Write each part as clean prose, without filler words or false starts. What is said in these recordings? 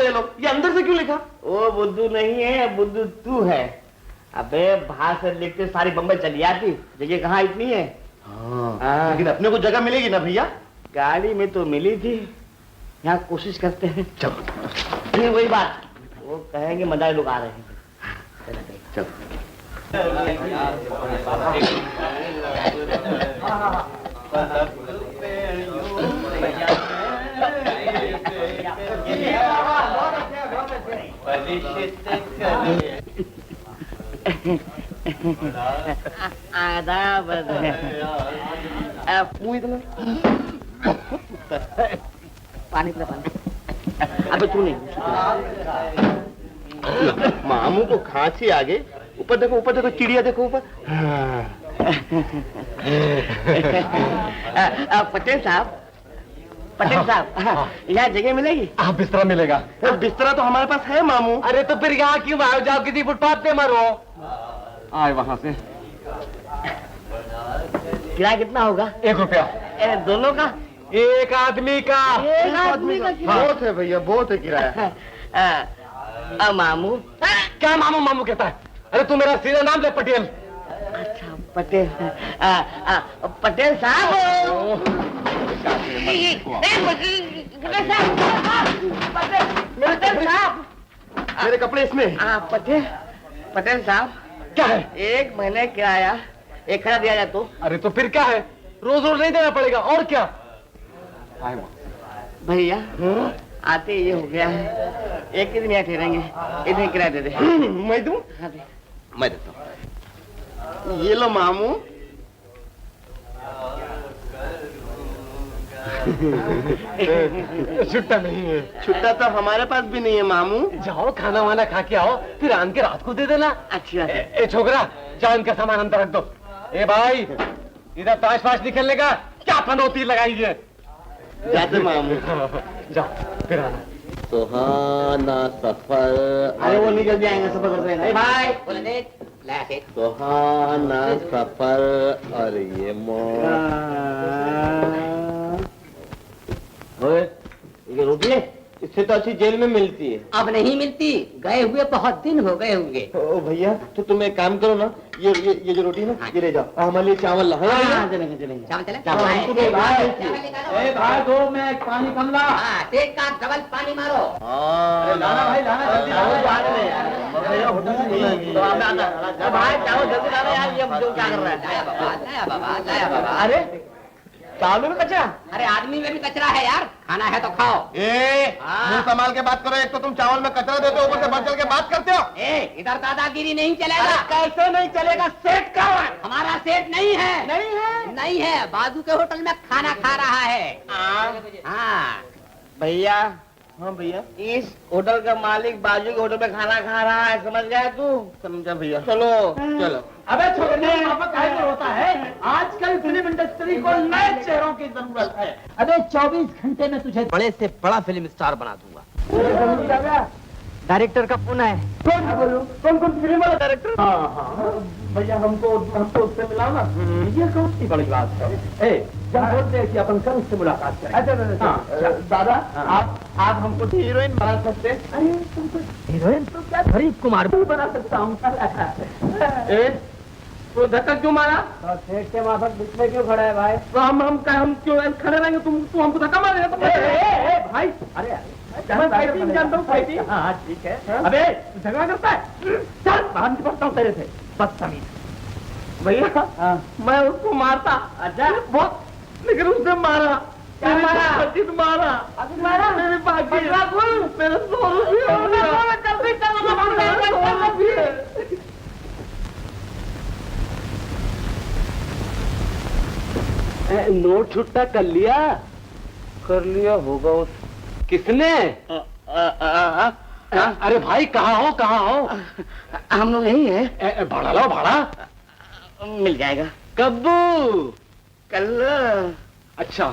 ये लोग, ये अंदर से क्यों लिखा? वो बुद्धू नहीं है, बुद्धू तू है। अबे बाहर से लिखते सारी बम्बई चली आती, जगह कहाँ इतनी है। हाँ, लेकिन अपने को जगह मिलेगी ना भैया? गाड़ी में तो मिली थी, यहाँ कोशिश करते हैं। चलो। नहीं वही बात, वो कहेंगे मदारी लोग आ रहे हैं। चलो। आदाब। पानी पिला पानी। अबे तू नहीं। मामू को खांसी आ गई। ऊपर देखो चिड़िया देखो ऊपर। पटेल साहब यहाँ जगह मिलेगी? हाँ, बिस्तरा मिलेगा। बिस्तरा तो हमारे पास है मामू। अरे तो फिर यहाँ क्यों आओ, जाओ किसी फुटपाथ पे मरो। आए वहां से। किराया कितना होगा? 1 रुपया। दोनों का? एक आदमी का। एक आदमी का किराया? बहुत है भैया, बहुत है किराया। मामू। क्या मामू मामू कहता है? अरे तू मेरा सीधा नाम ले, पटेल। अच्छा पटेल। पटेल साहब। मेरे कपड़े इसमें। पटेल साहब क्या है? 1 महीने किराया एक खड़ा दिया जाए तो? अरे तो फिर क्या है, रोज रोज नहीं देना पड़ेगा और क्या। भैया आते ये हो गया है, एक ही दिन यहाँ ठहरेंगे, इतने किराया दे दे। मैं दूं? हाँ दे। मैं देता हूँ। ये लो मामू। छुट्टा नहीं है। छुट्टा तो हमारे पास भी नहीं है मामू। जाओ खाना वाना खा के आओ, फिर आन के रात को दे देना। अच्छा ए छोकरा, जाओ इनका सामान अंदर रख दो। ए भाई, इधर ताश फाश निकलने का क्या पनौती लगाई है। जाते मामू। जाओ फिर आना। सुहाना सफर। अरे वो नहीं जल्दी आएंगे, सफर करते हैं भाई। सुहाना सफर और ये ये रोटी है, इससे तो अच्छी जेल में मिलती है। अब नहीं मिलती, गए हुए बहुत दिन हो गए होंगे। ओ भैया, तो तुम एक काम करो ना, ये जो रोटी है ना, ये ले जाओ, हमारे लिए चावल ला। चलेंगे चलेंगे। चावल चले? हमको दो भाई। भाई दो में पानी कम ला। हाँ, तेज का डबल पानी मारो। लाना भाई लाना, जल्दी भाई चावल जल्दी लाना यार, ये क्या कर रहा है? लाया बाबा। अरे चावल में कचरा? अरे आदमी में भी कचरा है यार, खाना है तो खाओ। मुंह संभाल के बात करो। एक तो तुम चावल में कचरा देते हो, ऊपर से बढ़ चढ़ के बात करते हो। इधर दादागिरी नहीं चलेगा। कैसे नहीं चलेगा? सेठ का है। हमारा सेठ नहीं है। नहीं है, बाजू के होटल में खाना खा रहा है। हाँ भैया, हाँ भैया, इस होटल का मालिक बाजू के होटल में खाना खा रहा है, समझ गया तू? समझा भैया। चलो चलो। अबे छोटे होता है, आजकल फिल्म इंडस्ट्री को नए चेहरों की जरूरत है। अबे 24 घंटे में तुझे बड़े से बड़ा फिल्म स्टार बना दूंगा। डायरेक्टर का फोन है। कौन फिल्म वाला डायरेक्टर? हाँ भैया, हमको उससे मिला ना। ये कौन सी बड़ी बात है। जब बोलते हैं कि अपन कल उससे मुलाकात करें। अच्छा दादा, आप हमको हीरोइन बना सकते हैं? अरे तुमको हीरोइन तो क्या, गरीब कुमार भी बना सकता हूँ। तो धक्का क्यों मारा? तो सेठ के माफक बीच में क्यों खड़ा है भाई? तो हम क्यों खड़े रहेंगे? तुम हमको धक्का मारेगा? भाई अरे मैं फाइटिंग जानता हूँ, फाइटिंग। हाँ ठीक है। अबे झगड़ा करता है, चल बाहर निकलता हूँ तेरे से, बदतमीज। भैया मैं उसको मारता। अच्छा बहुत, लेकिन उसने मारा। क्या मारा? मारा मेरे बाकी मेरे 100 रुपये। नोट छुट्टा कर लिया होगा उस किसने? अरे भाई कहाँ हो? हम लोग यही है। भाड़ा लो, भाड़ा मिल जाएगा। कब? कल। अच्छा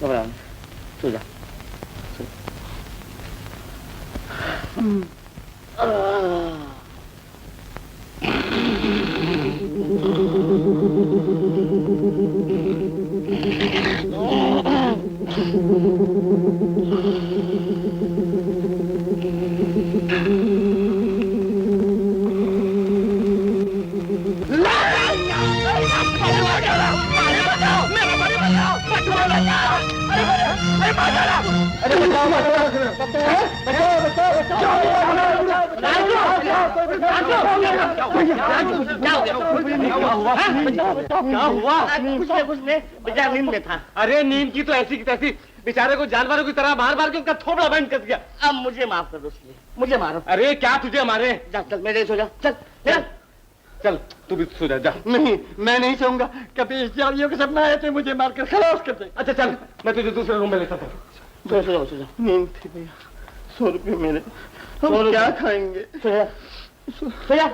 घबरा मत, सो जा। क्या हुआ? कुछ नहीं, बेचारा नींद में था। अरे नींद की तो ऐसी की तैसी, बेचारे को जानवरों की तरह मार मार के उनका थोबड़ा बंद कर दिया। अब मुझे माफ कर दो, उसके लिए मुझे मारो। अरे क्या तुझे मारे? जा चल, मेरे सो जा, चल चल चल तू भी सो जा। नहीं, मैं नहीं सोऊंगा। कभी इस जालियों के सपना आए थे, मुझे मारकर खलास कर दे। अच्छा चल, मैं तुझे दूसरे रूम में लेता था। सो जा, सो जा। नींद थी भैया, 100 रुपये मेरे, हम क्या खाएंगे? सो जा, सो जा।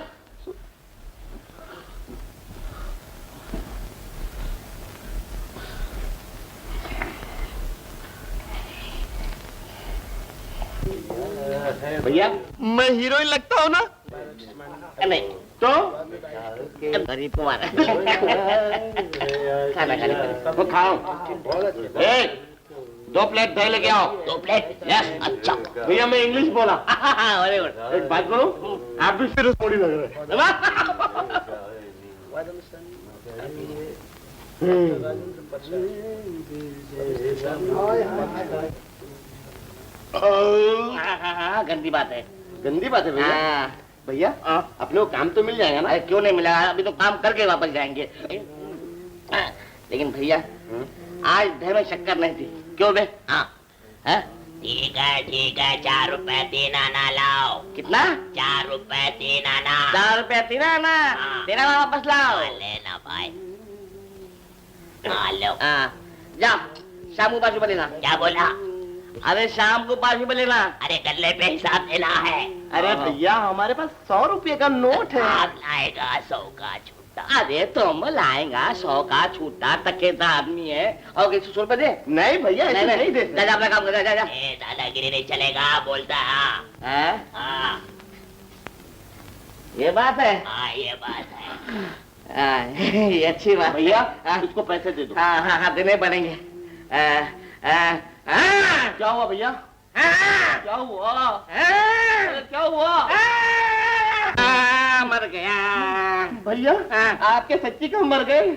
भैया मैं हीरोइन लगता हूँ ना? नहीं तो गरीब को मारा। खाना खाने वो खाओ। 2 प्लेट दही लेके आओ। 2 प्लेट? यस, अच्छा। भैया मैं इंग्लिश बोला। Very good. एक बात करूं, आप भी फिर थोड़ी लग रहे गंदी बात है। गंदी बात है भैया। हाँ। भैया अपने को काम तो मिल जाएगा ना? अरे क्यों नहीं मिला, अभी तो काम करके वापस जाएंगे। लेकिन भैया आज दही में शक्कर नहीं थी, क्यों बे? हाँ ठीक है 4 रुपए 3 आना लाओ। कितना? 4 रुपए 3 आना। 4 रुपया 3 आना। हाँ। तेरा वापस लाओ। लेना भाई, हाँ लो। हाँ जा, शाम को बाजू लेना। क्या बोला? अरे शाम को बाजू लेना। अरे गले पे हिसाब देना है। अरे भैया हमारे पास 100 रुपये का नोट है। आप लाएगा 100 का छूटा। अरे तुम लाएगा 100 का छूटा, तकेदा आदमी है। और 100 रुपए दे। नहीं भैया ऐसे नहीं दे जा अपना काम कर, जा। ए दादागिरी नहीं चलेगा, बोलता है। हाँ ये बात है। हाँ ये बात है। ये अच्छी बात भैया हाँ उसको पैसे दे दो। हाँ देने पड़ेंगे। क्या हुआ भैया? क्या हुआ? क्या हुआ? मर गया भैया आपके सच्ची क्यों मर गए?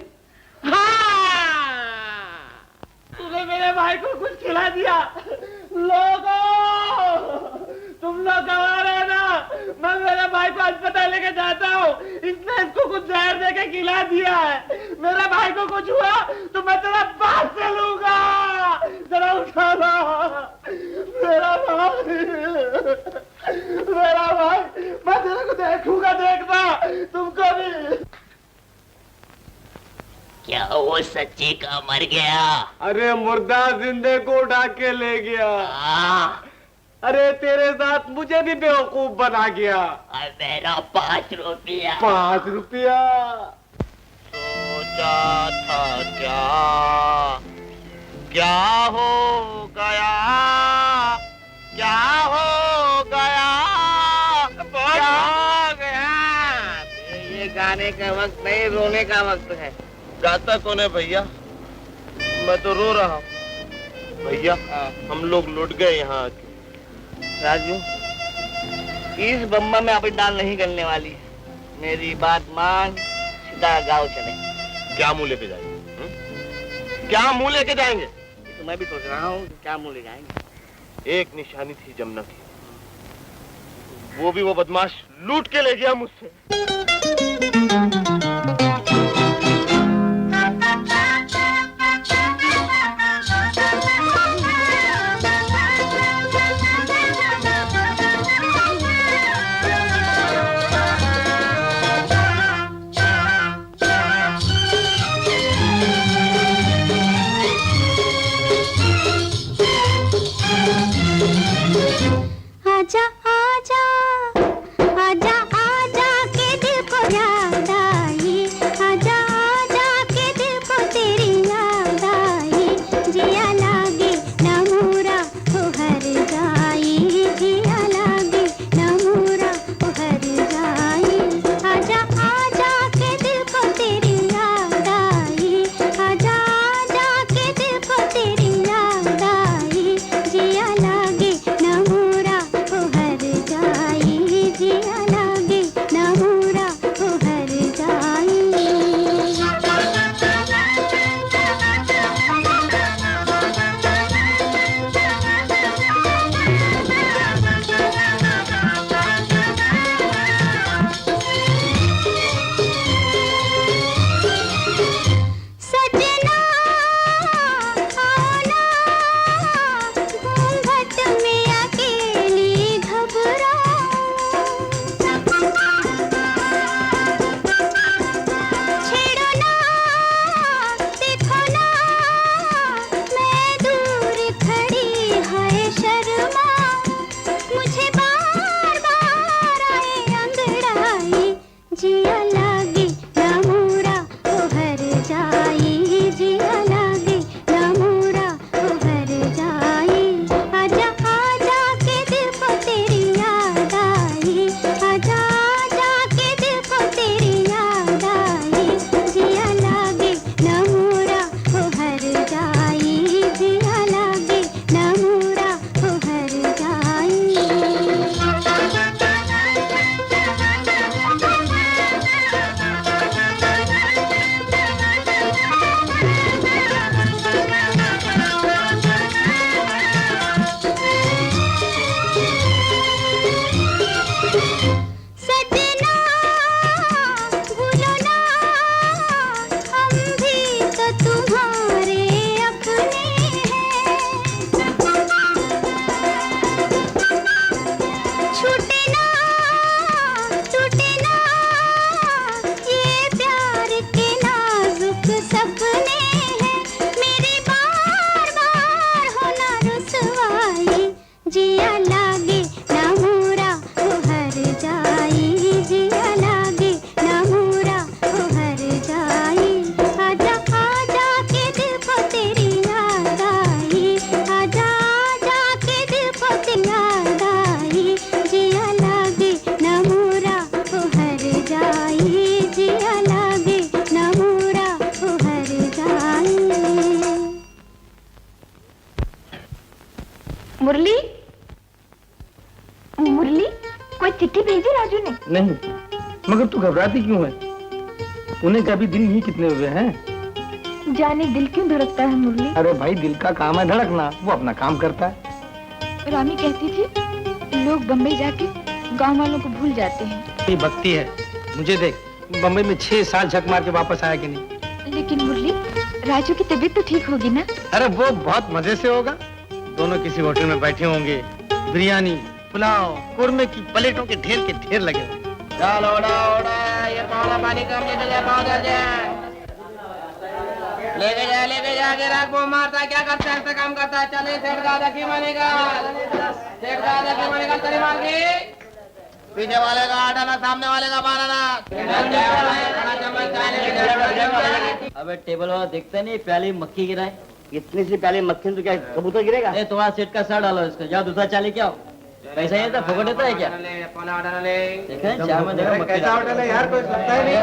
तूने मेरे भाई को कुछ खिला दिया। लोगों, तुम लोग गवा रहे ना, मैं मेरे भाई को अस्पताल लेके जाता हूँ। इसने इसको कुछ जहर देके खिला दिया है। मेरे भाई को कुछ हुआ तो मैं तेरा बात से लूंगा। जरा उठा ला। मेरा भाई, मैं तेरे को देखूंगा, देखना तुमको भी। क्या वो सच्ची का मर गया? अरे मुर्दा जिंदे को उठा के ले गया। अरे तेरे साथ मुझे भी बेवकूफ बना गया। और मेरा 5 रुपया। 5 रुपया। सोचा था क्या हो गया, क्या हो गया, क्या हो गया? ये गाने का वक्त नहीं, रोने का वक्त है। गाता कौन है भैया? मैं तो रो रहा हूँ। भैया हम लोग लुट गए यहाँ आके। राजू, इस बम्बा में अभी दाल नहीं गलने वाली। मेरी बात मान, सीधा गाँव चले। क्या मुंह लेके जाएंगे? क्या मुंह लेके जाएंगे? तो मैं भी सोच रहा हूँ क्या मुँह ले जाएंगे। एक निशानी थी जमुना की, वो भी वो बदमाश लूट के ले गया मुझसे। आजा आजा आजा आजा के दिल को याद आई। मुरली, मुरली, कोई चिट्ठी भेजी राजू ने? नहीं, मगर तू घबराती क्यों है? उन्हें कभी दिन ही कितने हुए हैं? जाने दिल क्यों धड़कता है मुरली? अरे भाई, दिल का काम है धड़कना, वो अपना काम करता है। रामी कहती थी लोग बम्बई जाके गांव वालों को भूल जाते हैं। ये भक्ति है। मुझे देख, बम्बई में 6 साल झक मार के वापस आया कि नहीं। लेकिन मुरली, राजू की तबीयत तो ठीक होगी ना? अरे वो बहुत मजे से होगा। दोनों किसी होटल में बैठे होंगे, बिरयानी, पुलाव, कुरमे की प्लेटों के ढेर लगे होंगे। चलो उड़ा उड़ा, ये पावड़ा पानी कम ले जा, पाउडर जा। लेके जा के रात को मारता, क्या करता है, ऐसा काम करता है। चले सेठ दादा की मानेगा, सेठ दादा की मानेगा, तेरी मार की। पीछे वाले का आटाना, सामने वाले का बाराना। अबे टेबल वाला देखते नहीं, प्याली मक्खी गिराए। इतनी सी पहले मक्खी तो क्या कबूतर गिरेगा? ए, तुम्हारा सेट का सर डालो इसका, जाओ दूसरा चाली क्या हो? पैसा ये था, फोकट देता है क्या? देखे चाय में देखो मक्खी कैसा होटल है यार, कोई लगता ही नहीं।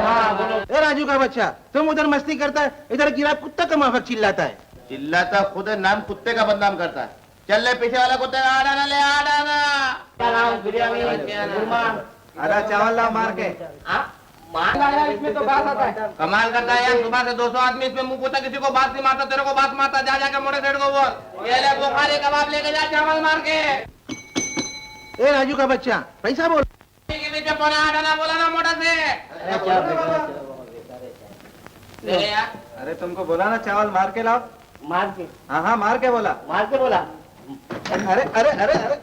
ए राजू का बच्चा, तुम उधर मस्ती करता है, इधर गिरा कुत्ता का माफक चिल्लाता है। चिल्लाता खुद है, नाम कुत्ते का बदनाम करता है। चल ले पीछे वाला कुत्ते का आडाना ले, आडाना। अरे चावल ला मार के। इसमें तो बात आता है। कमाल करता है यार, सुबह से 200 आदमी इसमें मुंह पोता, किसी को बात नहीं मारता, तेरे को बात मारता। जा जाके मोटे सेठ को बोल, ये ले बुखारी कबाब लेके जा, चावल मार के। ए राजू का बच्चा, पैसा बोल। पौना आडाना बोला ना मोटा से। अरे तुमको बोला ना चावल मार के लाओ। मार के? हाँ, मार के बोला। मार के बोला?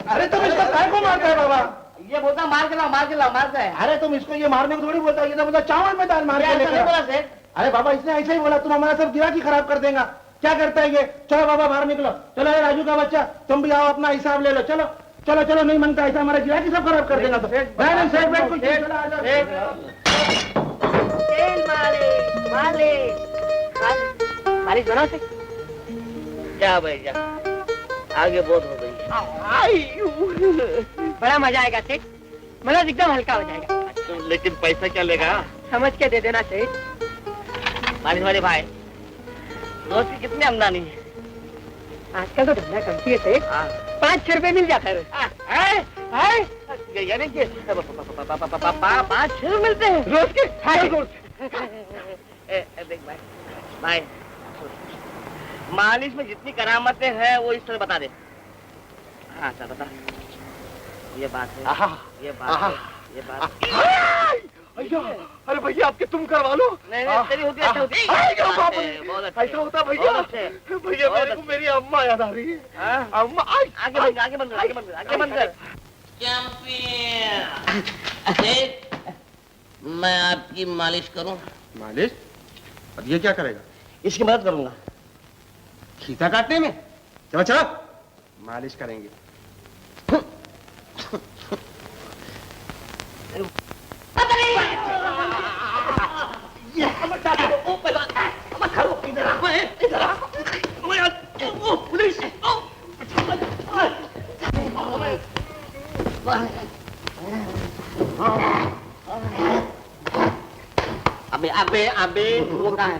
अरे तुम इसको काय को मारता है बाबा? ये बोलता मार के लाओ, मार के लाओ, मारता है। अरे तुम इसको ये मारने को थोड़ी बोलता है, ये तो बोलता चावल में दाल मार के लेके आओ। बोला सेठ? अरे बाबा, इसने ऐसे ही बोला, तुम हमारा सब गिराकी खराब कर देगा। क्या करता है ये? चलो बाबा बाहर निकलो। चलो ये राजू का बच्चा, तुम भी आओ, अपना हिसाब ले लो। चलो चलो चलो, नहीं मानता ऐसा, हमारा गिराकी सब खराब कर देगा। तो मालिश बनाओ से। जा भाई जा, आगे बहुत हो गई। बड़ा मजा आएगा सेठ, मतलब एकदम हल्का हो जाएगा। लेकिन पैसा क्या लेगा? समझ के दे देना सेठ। मालिश वाले भाई, रोज की कितनी आमदनी है? आजकल तो धंधा कमती है सेठ, 5-6 रुपए मिल जाता है। यानी कि 5-6 मिलते हैं रोज के? देख भाई, भाई मालिश में जितनी करामतें हैं वो इस तरह बता दे। हाँ अच्छा बता। ये बात है, ये बात है, ये बात। अरे भैया, आपके तुम करवा लो। नहीं तेरी होती अच्छा होती। बहुत अच्छा, ऐसा होता भैया। भैया मेरे को मेरी अम्मा याद आ रही है। अम्मा, आगे बंद कर, आगे बंद कर, आगे बंद कर, आगे बंद कर। मैं आपकी मालिश करूं? मालिश? अब ये क्या करेगा? इसकी मदद करूंगा। खींचा काटने में? चलो चलो, मालिश करेंगे। अबे अबे वो कहाँ है?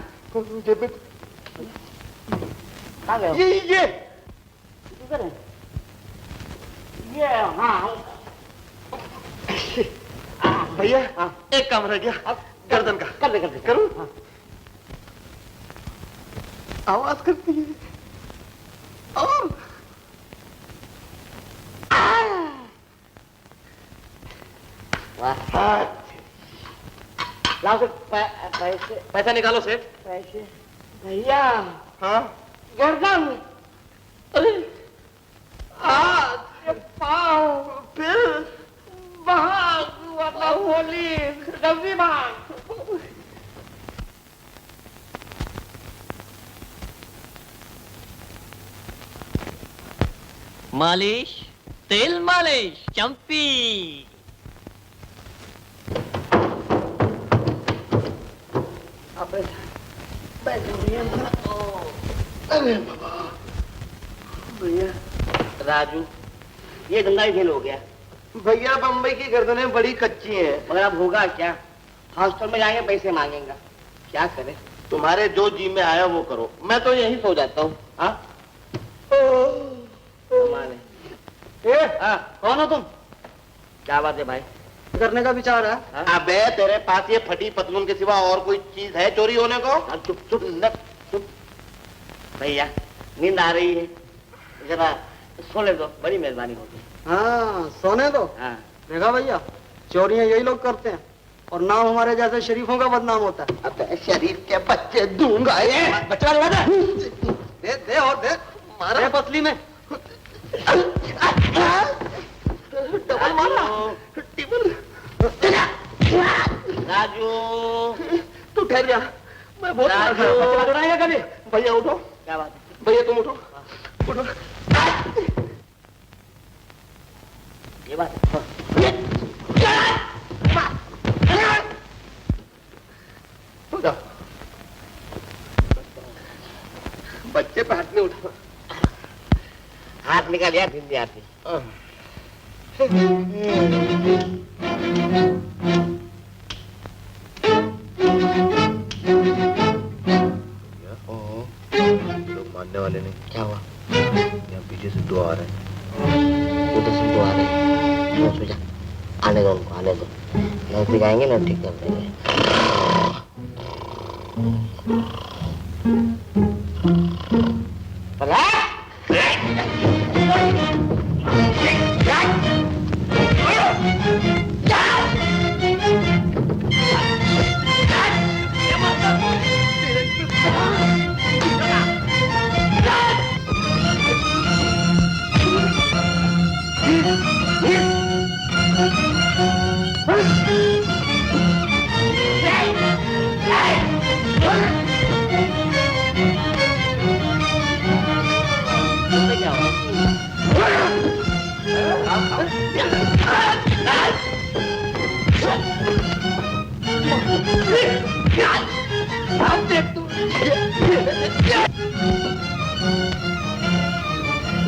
कहाँ गया? ये किधर है? ये हाँ भैया, एक काम रह गया, गर्दन का। कर दे करूं? आवाज करती है और लाओ से पैसे। पैसा निकालो सेठ। पैसे भैया। हाँ, गर्दन, अरे हाथ, पाँव, फिर भाग, मतलब होली, जल्दी भाग। मालिश, तेल मालिश, चंपी। अरे बाबा, भैया राजू, ये धंधा ही फेल हो गया। भैया, बम्बई की गर्दनें बड़ी कच्ची हैं। मगर अब होगा क्या? हॉस्टल में जाएंगे, पैसे मांगेंगे, क्या करें? तुम्हारे जो जी में आया वो करो, मैं तो यही सो जाता हूँ। हाँ, कौन हो तुम? क्या बात है भाई? करने का विचार है? अबे तेरे पास ये फटी पतलून के सिवा और कोई चीज है चोरी होने को? चुप चुप चुप भैया, नींद आ रही है, जरा सोने दो, बड़ी मेहरबानी होगी। हाँ, सोने दो। हाँ। देखा भैया, चोरियां यही लोग करते हैं और नाम हमारे जैसे शरीफों का बदनाम होता है। अबे शरीफ के बच्चे दूंगा ये। बच्चा दे और दे, मारे पसली में। डबल मारा, टिबल। राजू, तू ठहर जा, मैं बहुत मार खाया। बच्चा उड़ाएगा कभी? भैया उठो, क्या बात है? भैया तुम उठो, उठो। ये बात है। हो जाओ। बच्चे पे हाथ नहीं उठा। हाथ निकाल यार, हिंदी आती। लोग मानने वाले नहीं। क्या हुआ? यहाँ पीछे से दो आ रहे हैं। उधर से दो आ रहे हैं। सो जा, आने दो उनको, आने दो। नजदीक आएंगे ना, ठीक कर देंगे।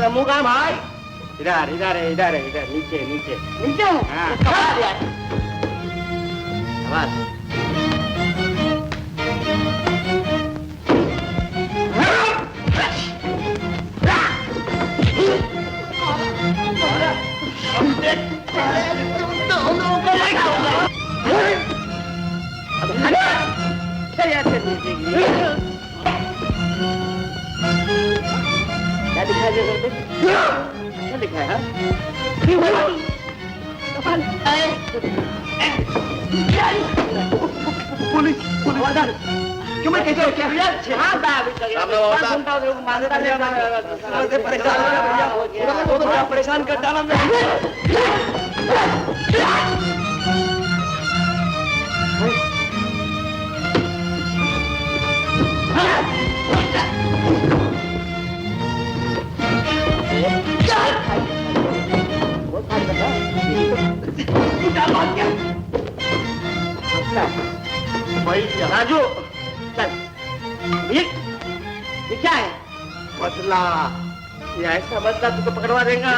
मुँह कहाँ भाई? इधर इधर इधर इधर, नीचे नीचे। नीचे हूँ। हाँ। आवाज। क्या दिखाई दे रहा है? क्या दिखाया है? पुलिस क्यों मैं कैसे क्या परेशान कर डाला मैं। भाई राजू, चल। ये क्या है? बदला, ये ऐसा बदला तुझको पकड़वा देगा।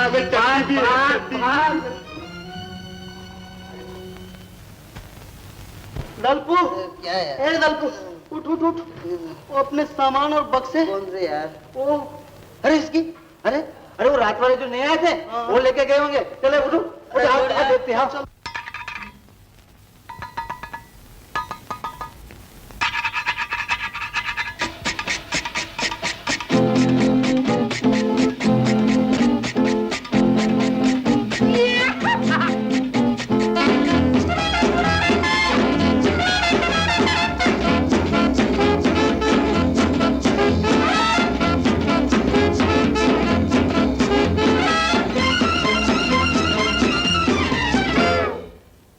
दलपू, क्या है? ए दलपू, उठ उठ उठ। वो अपने सामान और बक्से। कौन से यार? वो अरे इसकी, अरे अरे, वो रात वाले जो नहीं आए थे, वो लेके गए होंगे। चले उठो, देखते हैं।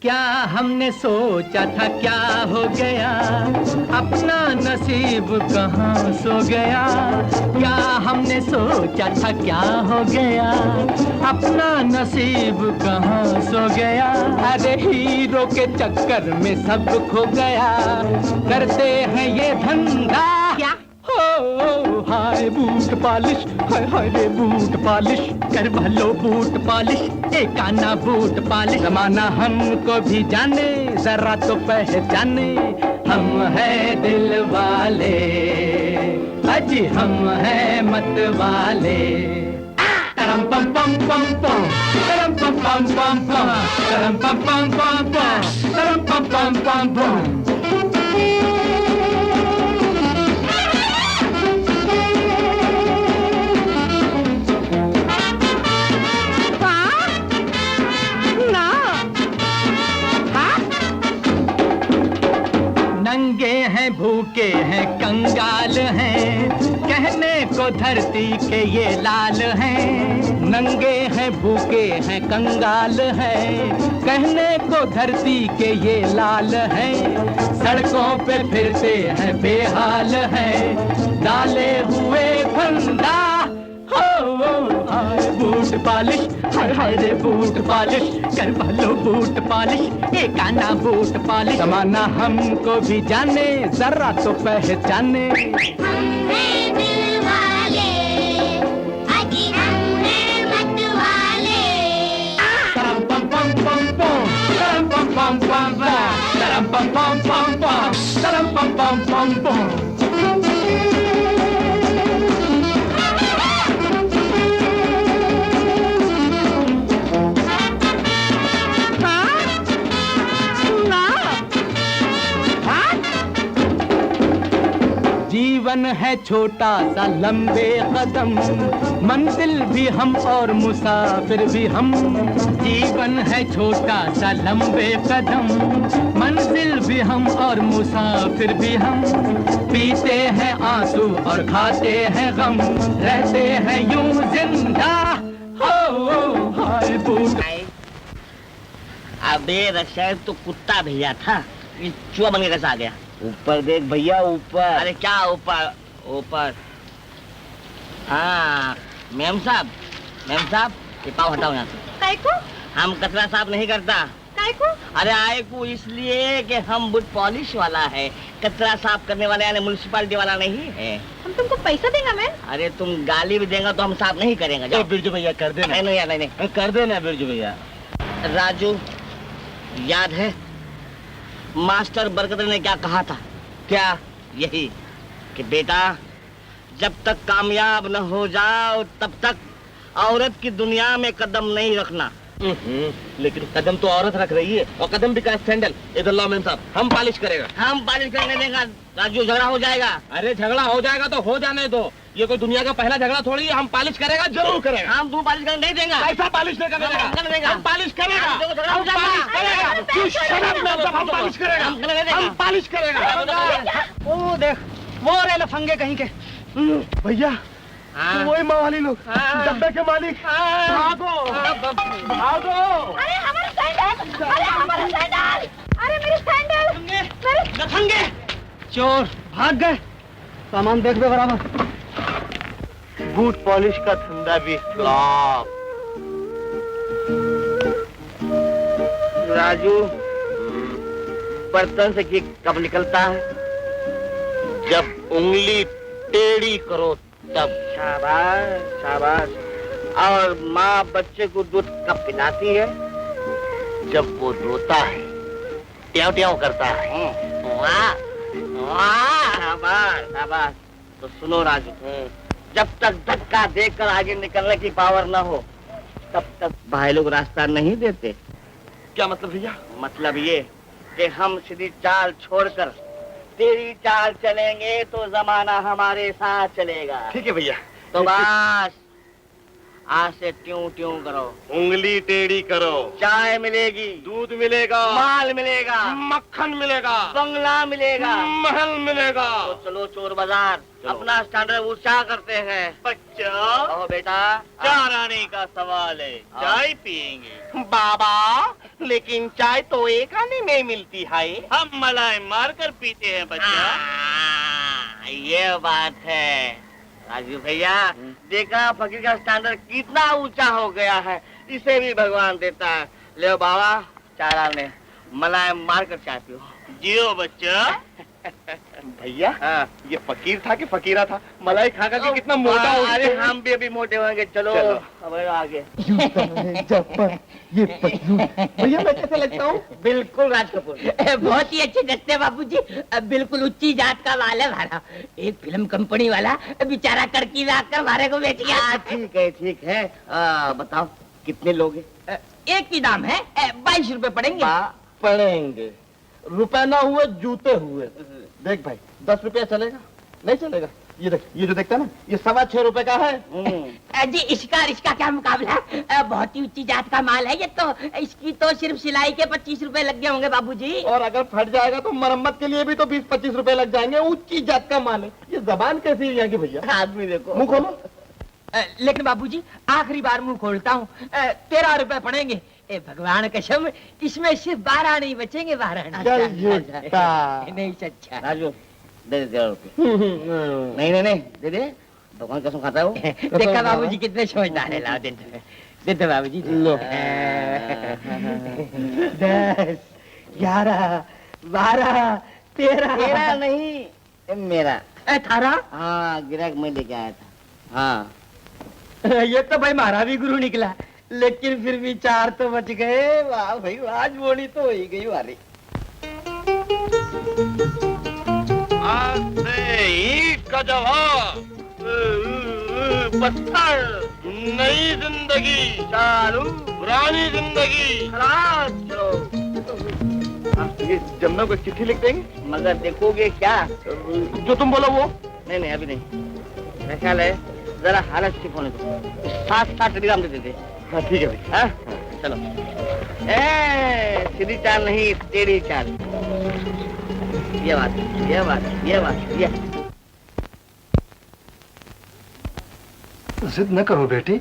क्या हमने सोचा था क्या हो गया, अपना नसीब कहाँ सो गया। क्या हमने सोचा था क्या हो गया, अपना नसीब कहाँ सो गया। अरे हीरो के चक्कर में सब खो गया, करते हैं ये धंधा। क्या हो हाय बूट पॉलिश, हाय हाय रे बूट पॉलिश, कर भलो बूट पॉलिश, एक आना बूट पॉलिश। जमाना हमको भी जाने, जरा तो पहचाने, हम हैं दिल वाले, अजी हम हैं मत वाले। Taram pam pam pam pam. Taram pam pam pam pam. Taram pam pam pam pam. Taram pam pam pam pam. नंगे हैं भूखे हैं कंगाल हैं कहने को धरती के ये लाल हैं नंगे हैं भूखे हैं कंगाल हैं कहने को धरती के ये लाल हैं सड़कों पे फिरते हैं बेहाल हैं डाले हुए फंदा हाय बूट पालिश हाय हाय रे बूट पालिश कर लो बूट पालिश एक आना बूट पालिश जमाना हमको भी जाने जरा तो पहचाने तरम पम पम पम पम तरम पम पम पम पम तरम पम पम पम पम तरम पम पम पम पम जीवन है छोटा सा लंबे कदम मंजिल भी हम और मुसाफिर भी हम जीवन है छोटा सा लंबे कदम मंजिल भी हम और मुसाफिर भी हम पीते हैं आंसू और खाते हैं गम रहते हैं यूं जिंदा हो हाय बूट अबे रशायद तो कुत्ता भेजा था ये चूहा बन के कैसा आ गया ऊपर देख भैया ऊपर अरे क्या ऊपर ऊपर हाँ मैम साहब ये पाव हटाओ यहाँ से काय को? हम कचरा साफ नहीं करता काय को? अरे आए को इसलिए कि हम बुट पॉलिश वाला है कचरा साफ करने वाला यानी म्युनिसिपालिटी वाला नहीं है हम तुमको पैसा देगा मैं? अरे तुम गाली भी देगा तो हम साफ नहीं करेंगे जाओ बिरजू भैया कर देना नहीं कर देना बिरजू भैया राजू याद है मास्टर बरकत ने क्या कहा था क्या यही कि बेटा जब तक कामयाब न हो जाओ तब तक औरत की दुनिया में कदम नहीं रखना लेकिन कदम तो औरत रख रही है और कदम भी का सैंडल इधर लो मैम साहब हम पालिश करेगा हम पालिश करने देगा राजू झगड़ा हो जाएगा अरे झगड़ा हो जाएगा तो हो जाने दो ये कोई दुनिया का पहला झगड़ा थोड़ी है हम पालिश करेगा जरूर करेगा हम तू पालिश करने नहीं देगा ऐसा पालिश नहीं करेगा हम पालिश करेगा हम पालिश करेगा हम पालिश करेगा वो देख वो रे लफंगे कहीं के भैया वही मवाली लोग डब्बे के मालिक भागो भागो अरे हमारा सैंडल! अरे हमारा सैंडल! अरे मेरी सैंडल! लफंगे चोर भाग गए सामान देख दे बराबर बूट पॉलिश का धंधा भी फ्लॉप राजू बर्तन से घी कब निकलता है जब उंगली टेढ़ी करो तब शाबाश शाबाश और माँ बच्चे को दूध कब पिलाती है जब वो रोता है ट्याव ट्याव करता है वाह वाह शाबाश शाबाश तो सुनो राजू जब तक धक्का देकर आगे निकलने की पावर न हो तब तक भाई लोग रास्ता नहीं देते क्या मतलब भैया मतलब ये कि हम सीधी चाल छोड़कर तेरी चाल चलेंगे तो जमाना हमारे साथ चलेगा ठीक है भैया तो बस आज से ट्यूं ट्यूं करो उंगली टेढ़ी करो चाय मिलेगी दूध मिलेगा माल मिलेगा मक्खन मिलेगा बंगला मिलेगा महल मिलेगा तो चलो चोर बाजार अपना स्टैंडर्ड ऊंचा करते हैं बच्चा ओ बेटा चार आने का सवाल है चाय पियेंगे बाबा लेकिन चाय तो एक आने में मिलती है हम मलाई मार कर पीते हैं ये बात है राजू भैया देखा फकीर का स्टैंडर्ड कितना ऊंचा हो गया है इसे भी भगवान देता है ले बाबा चारा ने मलाई मार कर चाय पियो जियो बच्चा भैया ये फकीर था कि फकीरा था? मलाई खा खा के कितना मोटा हो गया। अरे हम भी अभी मोटे होंगे। चलो अब आगे। ये भैया मैं कैसे लगता हूँ? बिल्कुल राज कपूर। बहुत ही अच्छे जगते हैं बाबूजी, बिल्कुल उच्ची जात का माल है हमारा। एक फिल्म कंपनी वाला बेचारा कड़की लाकर हमारे को बेच गया। ठीक है बताओ कितने लोग हैं? एक की दाम है 22 रुपए पड़ेंगे। पड़ेंगे रुपए ना हुए जूते हुए। देख भाई 10 रुपया चलेगा? नहीं चलेगा। ये देख, ये जो देखता है ना, ये 6.25 रुपए का है। जी इसका क्या मुकाबला है? बहुत ही ऊंची जात का माल है ये तो। इसकी तो सिर्फ सिलाई के 25 रुपए लग गए होंगे बाबूजी। और अगर फट जाएगा तो मरम्मत के लिए भी तो 20-25 रुपए लग जाएंगे। ऊंची जात का माल है। ये जबान कैसी है यहाँ की भैया? आदमी देखो, मुंह खोलो। लेकिन बाबूजी आखिरी बार मुंह खोलता हूँ, 13 रुपए पड़ेंगे। भगवान कसम इसमें सिर्फ 12 नहीं बचेंगे। 12 नहीं सच्चा। राजू दे 13 रुपये। नहीं दे दे, भगवान कसम खाता है वो। देखा बाबूजी कितने समझदार है। लाओ दे दो बाबूजी। 10, 11, 12, 13 नहीं मेरा 18। हाँ गिराक मैं लेके आया था। हाँ ये तो भाई हमारा भी गुरु निकला, लेकिन फिर भी 4 तो बच गए। वाह भाई आज बोली तो हो ही गई वाली। आज से ईट का जवाब पत्थर, नई जिंदगी चालू, पुरानी जिंदगी खलास। ये जमुना को चिट्ठी लिख देंगे। मगर देखोगे क्या? जो तुम बोलो वो। नहीं अभी नहीं, मेरा ख्याल है जरा हालत ठीक होने दो। 7 टेलीग्राम दे देते। हाँ ठीक है भाई। हाँ चलो। सीधी चाल नहीं टेढ़ी चाल। ये बात। जिद न करो बेटी,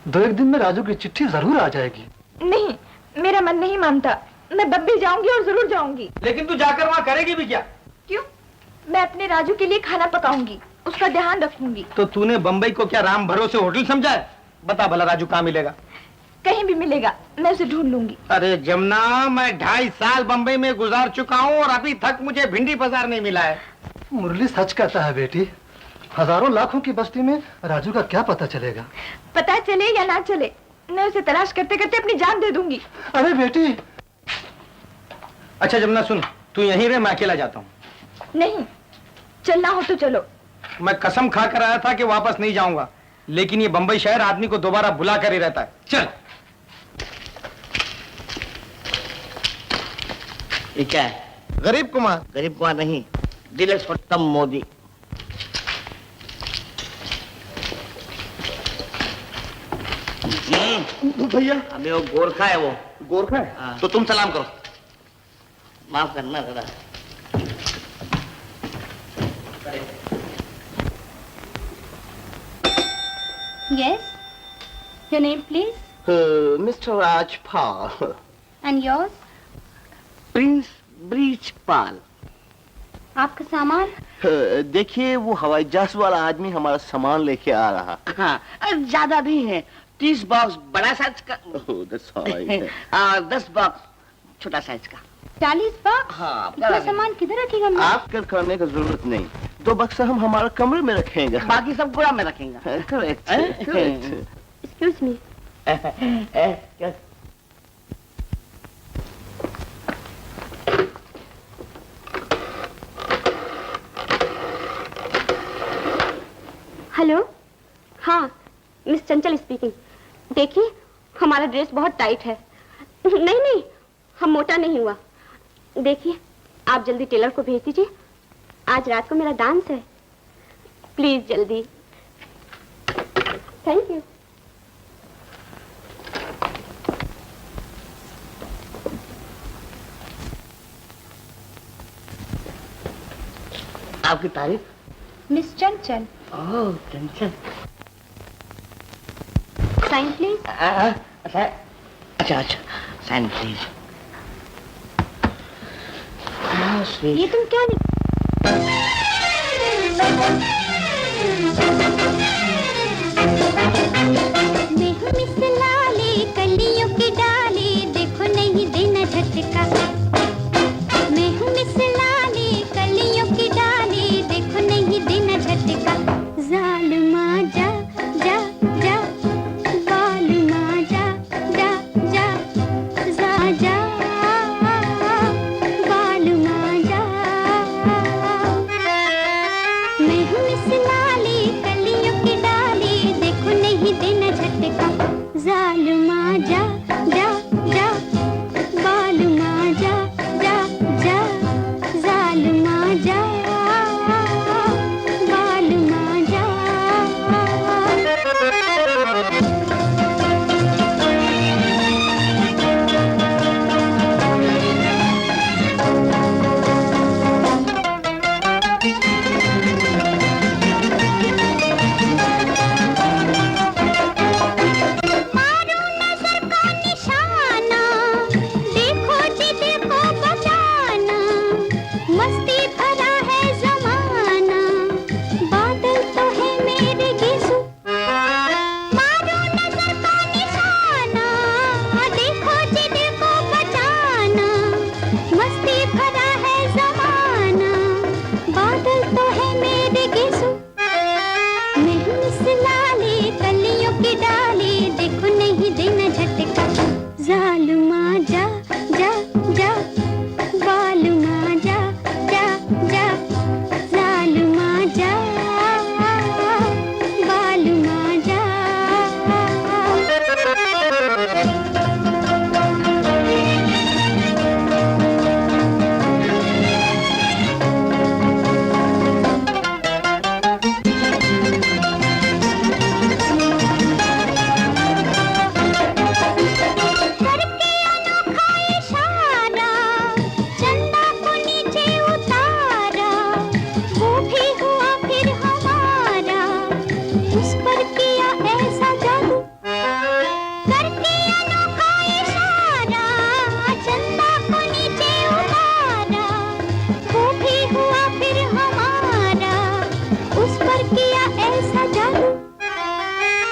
2-1 दिन में राजू की चिट्ठी जरूर आ जाएगी। नहीं, मेरा मन नहीं मानता। मैं बब्बी जाऊंगी और जरूर जाऊंगी। लेकिन तू जाकर वहाँ करेगी भी क्या? क्यों? मैं अपने राजू के लिए खाना पकाऊंगी, उसका ध्यान रखूंगी। तो तूने बम्बई को क्या राम भरोसे होटल समझा है? बता भला राजू कहाँ मिलेगा? कहीं भी मिलेगा, मैं उसे ढूंढ लूंगी। अरे जमुना, मैं 2.5 साल बम्बई में गुजार चुका हूँ और अभी तक मुझे भिंडी बाजार नहीं मिला है। मुरली सच कहता है बेटी, हजारों लाखों की बस्ती में राजू का क्या पता चलेगा? पता चले या ना चले, मैं उसे तलाश करते करते अपनी जान दे दूंगी। अरे बेटी। अच्छा जमुना सुन, तू यहीं रह, मैं अकेला जाता हूँ। नहीं, चलना हो तो चलो। मैं कसम खा कर आया था कि वापस नहीं जाऊंगा, लेकिन ये बंबई शहर आदमी को दोबारा बुला कर ही रहता है। चल। ये क्या है? गरीब कुमार। गरीब कुमार नहीं, दिलेश उत्तम मोदी। भैया अबे वो गोरखा है। वो गोरखा है? तो तुम सलाम करो। माफ करना दादा। Yes. Your name, please. Mister Rajpal. And yours? Prince Brichpal. आपका सामान? देखिए वो हवाई जहाज वाला आदमी हमारा सामान लेके आ रहा। हाँ ज्यादा नहीं है, 30 बॉक्स बड़ा साइज का। 10 बॉक्स छोटा साइज का। 40 बॉक्स? हाँ। इतना सामान किधर रखेगा? आप कर करने की जरूरत नहीं, 2 बक्सा हम हमारे कमरे में रखेंगे, बाकी सब गोड़ा में रखेंगे। करेक्ट। Excuse me. हेलो, हाँ मिस चंचल स्पीकिंग। देखिए हमारा ड्रेस बहुत टाइट है। नहीं, हम मोटा नहीं हुआ। देखिए आप जल्दी टेलर को भेज दीजिए, आज रात को मेरा डांस है। प्लीज जल्दी। Thank you. आपकी तारीफ? Miss Chanchal. Oh Chanchal. Sign please. अच्छा साइन प्लीज। ये तुम क्या मैं हूँ मिस लाले कलियों की डाली, देखो नहीं देना झटका। मैं हूँ मिस लाले कलियों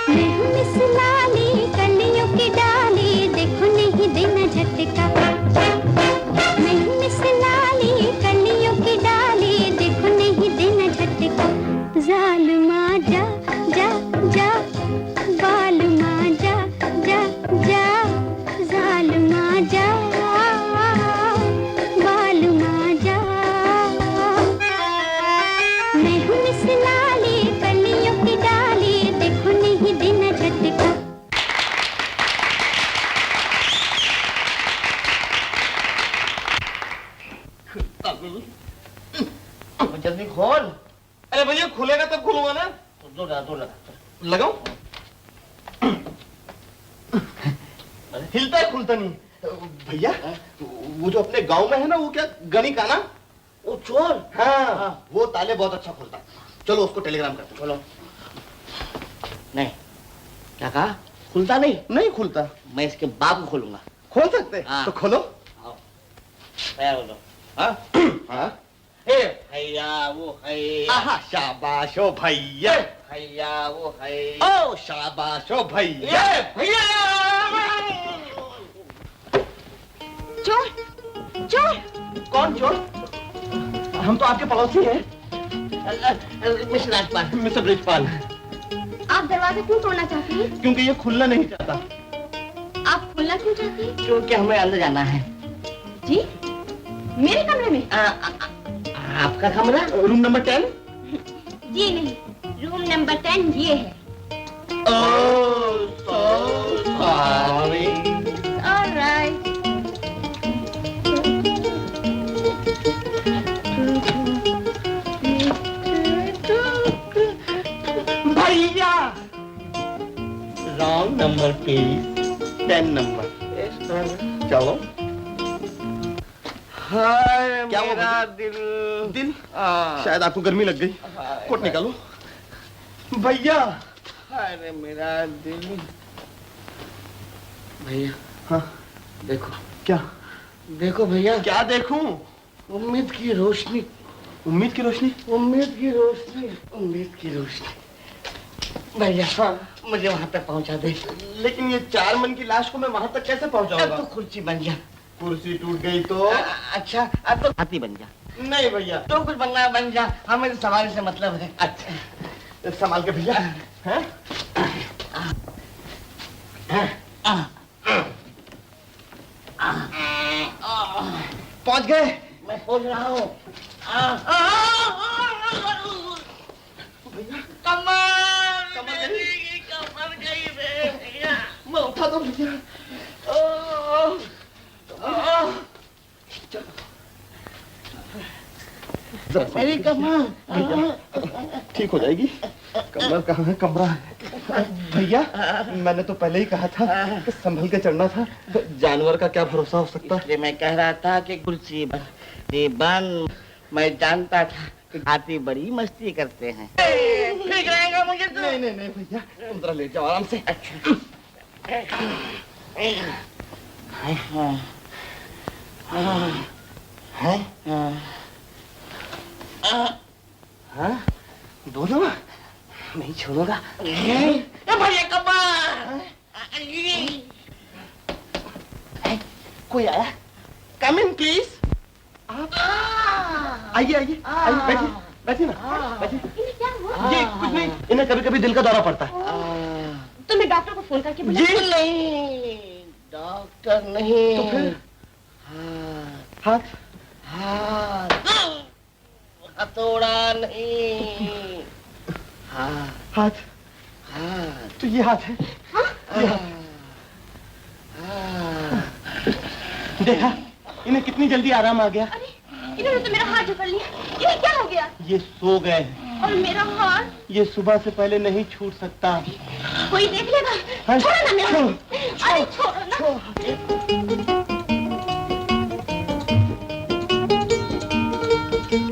मैं हूँ मिस लाली कलियों की डाली, देखो नहीं देना झटका। मैं हूँ मिस लाली कलियों की डाली, देखो नहीं देना झटका। जालिमा जा जा जा, बालुमा जा जा जा, जालिमा जा बालुमा जा। मैं हूँ मिस लाली कलियों की डाली, देखो नहीं देना झटका। जल्दी खोल। अरे भैया खुलेगा तब खुलूंगा ना। दो लगा लगाओ। हिलता है खुलता नहीं। भैया वो जो अपने गांव में है ना, वो क्या गणिका ना, वो चोर। हाँ वो ताले बहुत अच्छा खोलता है। चलो उसको टेलीग्राम करते हैं। बोलो। नहीं, क्या कहा? खुलता नहीं? नहीं खुलता। मैं इसके बाप को खोलूंगा। खोल सकते हैं? हाँ। तो खोलो। तैयार हो जाओ। हाँ? हाँ भैया वो है। आहा, शाबाश ओ भैया। भैया वो है। ओ शाबाश ओ भैया। भैया चोर चोर। कौन चोर? हम तो आपके पड़ोसी हैं। मिस्टर राजपाल। मिस्टर ब्रिजपाल। आप दरवाजा क्यों तोड़ना चाहती हैं? क्योंकि ये खुलना नहीं चाहता। आप खुलना क्यों चाहती हैं? क्योंकि हमें अंदर जाना है। जी मेरे कमरे में? आपका कमरा? Room number 10? जी नहीं, रूम नंबर 10 ये है। Oh, so sorry. All right. भैया रॉन्ग नंबर प्लीज। 10 नंबर। चलो। हाय क्या हुआ मेरा दिल। दिल? शायद आपको गर्मी लग गई। कोट निकालो। भैया। अरे मेरा दिल। भैया। हाँ देखो। क्या? देखो भैया। क्या देखूं? उम्मीद की रोशनी। उम्मीद की रोशनी? उम्मीद की रोशनी। उम्मीद की रोशनी। भैया हाँ, मुझे वहां तक पहुंचा दे। लेकिन ये 4 मन की लाश को मैं वहां तक कैसे पहुंचाऊंगा? तो कुर्सी बन जा। कुर्सी टूट गई तो? अच्छा अब तो हाथी बन जा। नहीं भैया। तो कुछ बनना बन जा, हमें तो सवारी से मतलब है। अच्छा संभाल के भैया। हैं? पहुंच गए? मैं पहुंच रहा हूँ। कमर गई भैया। मैं उठा दो भैया। मेरी कमर ठीक हो जाएगी। कमर कहाँ है? कमरा है। भैया मैंने तो पहले ही कहा था कि संभल के चढ़ना था। जानवर का क्या भरोसा हो सकता है? इसलिए मैं कह रहा था कि कुर्सी बन। मैं जानता था कि हाथी बड़ी मस्ती करते हैं। ठीक रहेगा मुझे तो। नहीं नहीं नहीं भैया, तुम जरा लेट जाओ आराम से। अच्छा। हाँ? दोनों नहीं छोड़ूंगा। भैया कमर। कोई आया? कम इन प्लीज। आइए आइए बैठिए बैठिए ना बैठिए। इन्हें क्या हुआ? ये कुछ नहीं, इन्हें कभी कभी दिल का दौरा पड़ता है। तो मैं डॉक्टर को फोन करके बुला। जी नहीं, डॉक्टर नहीं। तो फिर? हाथ हाथ हथौड़ा नहीं। हाथ हाथ तो ये हाथ है। ये हाथ। देखा इन्हें कितनी जल्दी आराम आ गया। अरे इन्होंने तो मेरा हाथ पकड़ लिया। इन्हें क्या हो गया? ये सो गए हैं। और मेरा हाथ? ये सुबह से पहले नहीं छूट सकता। कोई देख लेगा। हाँ? छोड़ो ना मेरा। छोड़ो। अरे छोड़ो ना।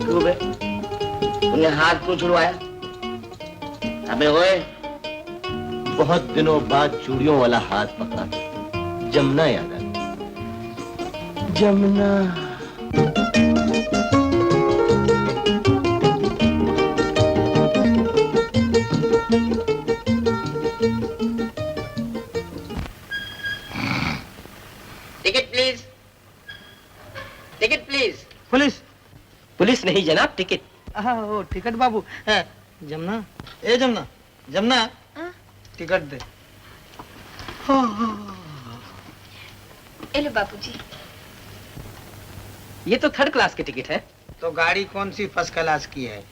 क्यों बे? तूने हाथ क्यों छुड़वाया? अबे ओए, बहुत दिनों बाद चूड़ियों वाला हाथ पकड़ा। जमुना याद आ गई। Jamuna. Ticket please, ticket please. Police? Police नहीं जनाब, टिकट। हाँ वो टिकट बाबू। जमुना, ए जमुना, जमुना, टिकट दे। लो बाबूजी। ये तो थर्ड क्लास की टिकट है। तो गाड़ी कौन सी फर्स्ट क्लास की है?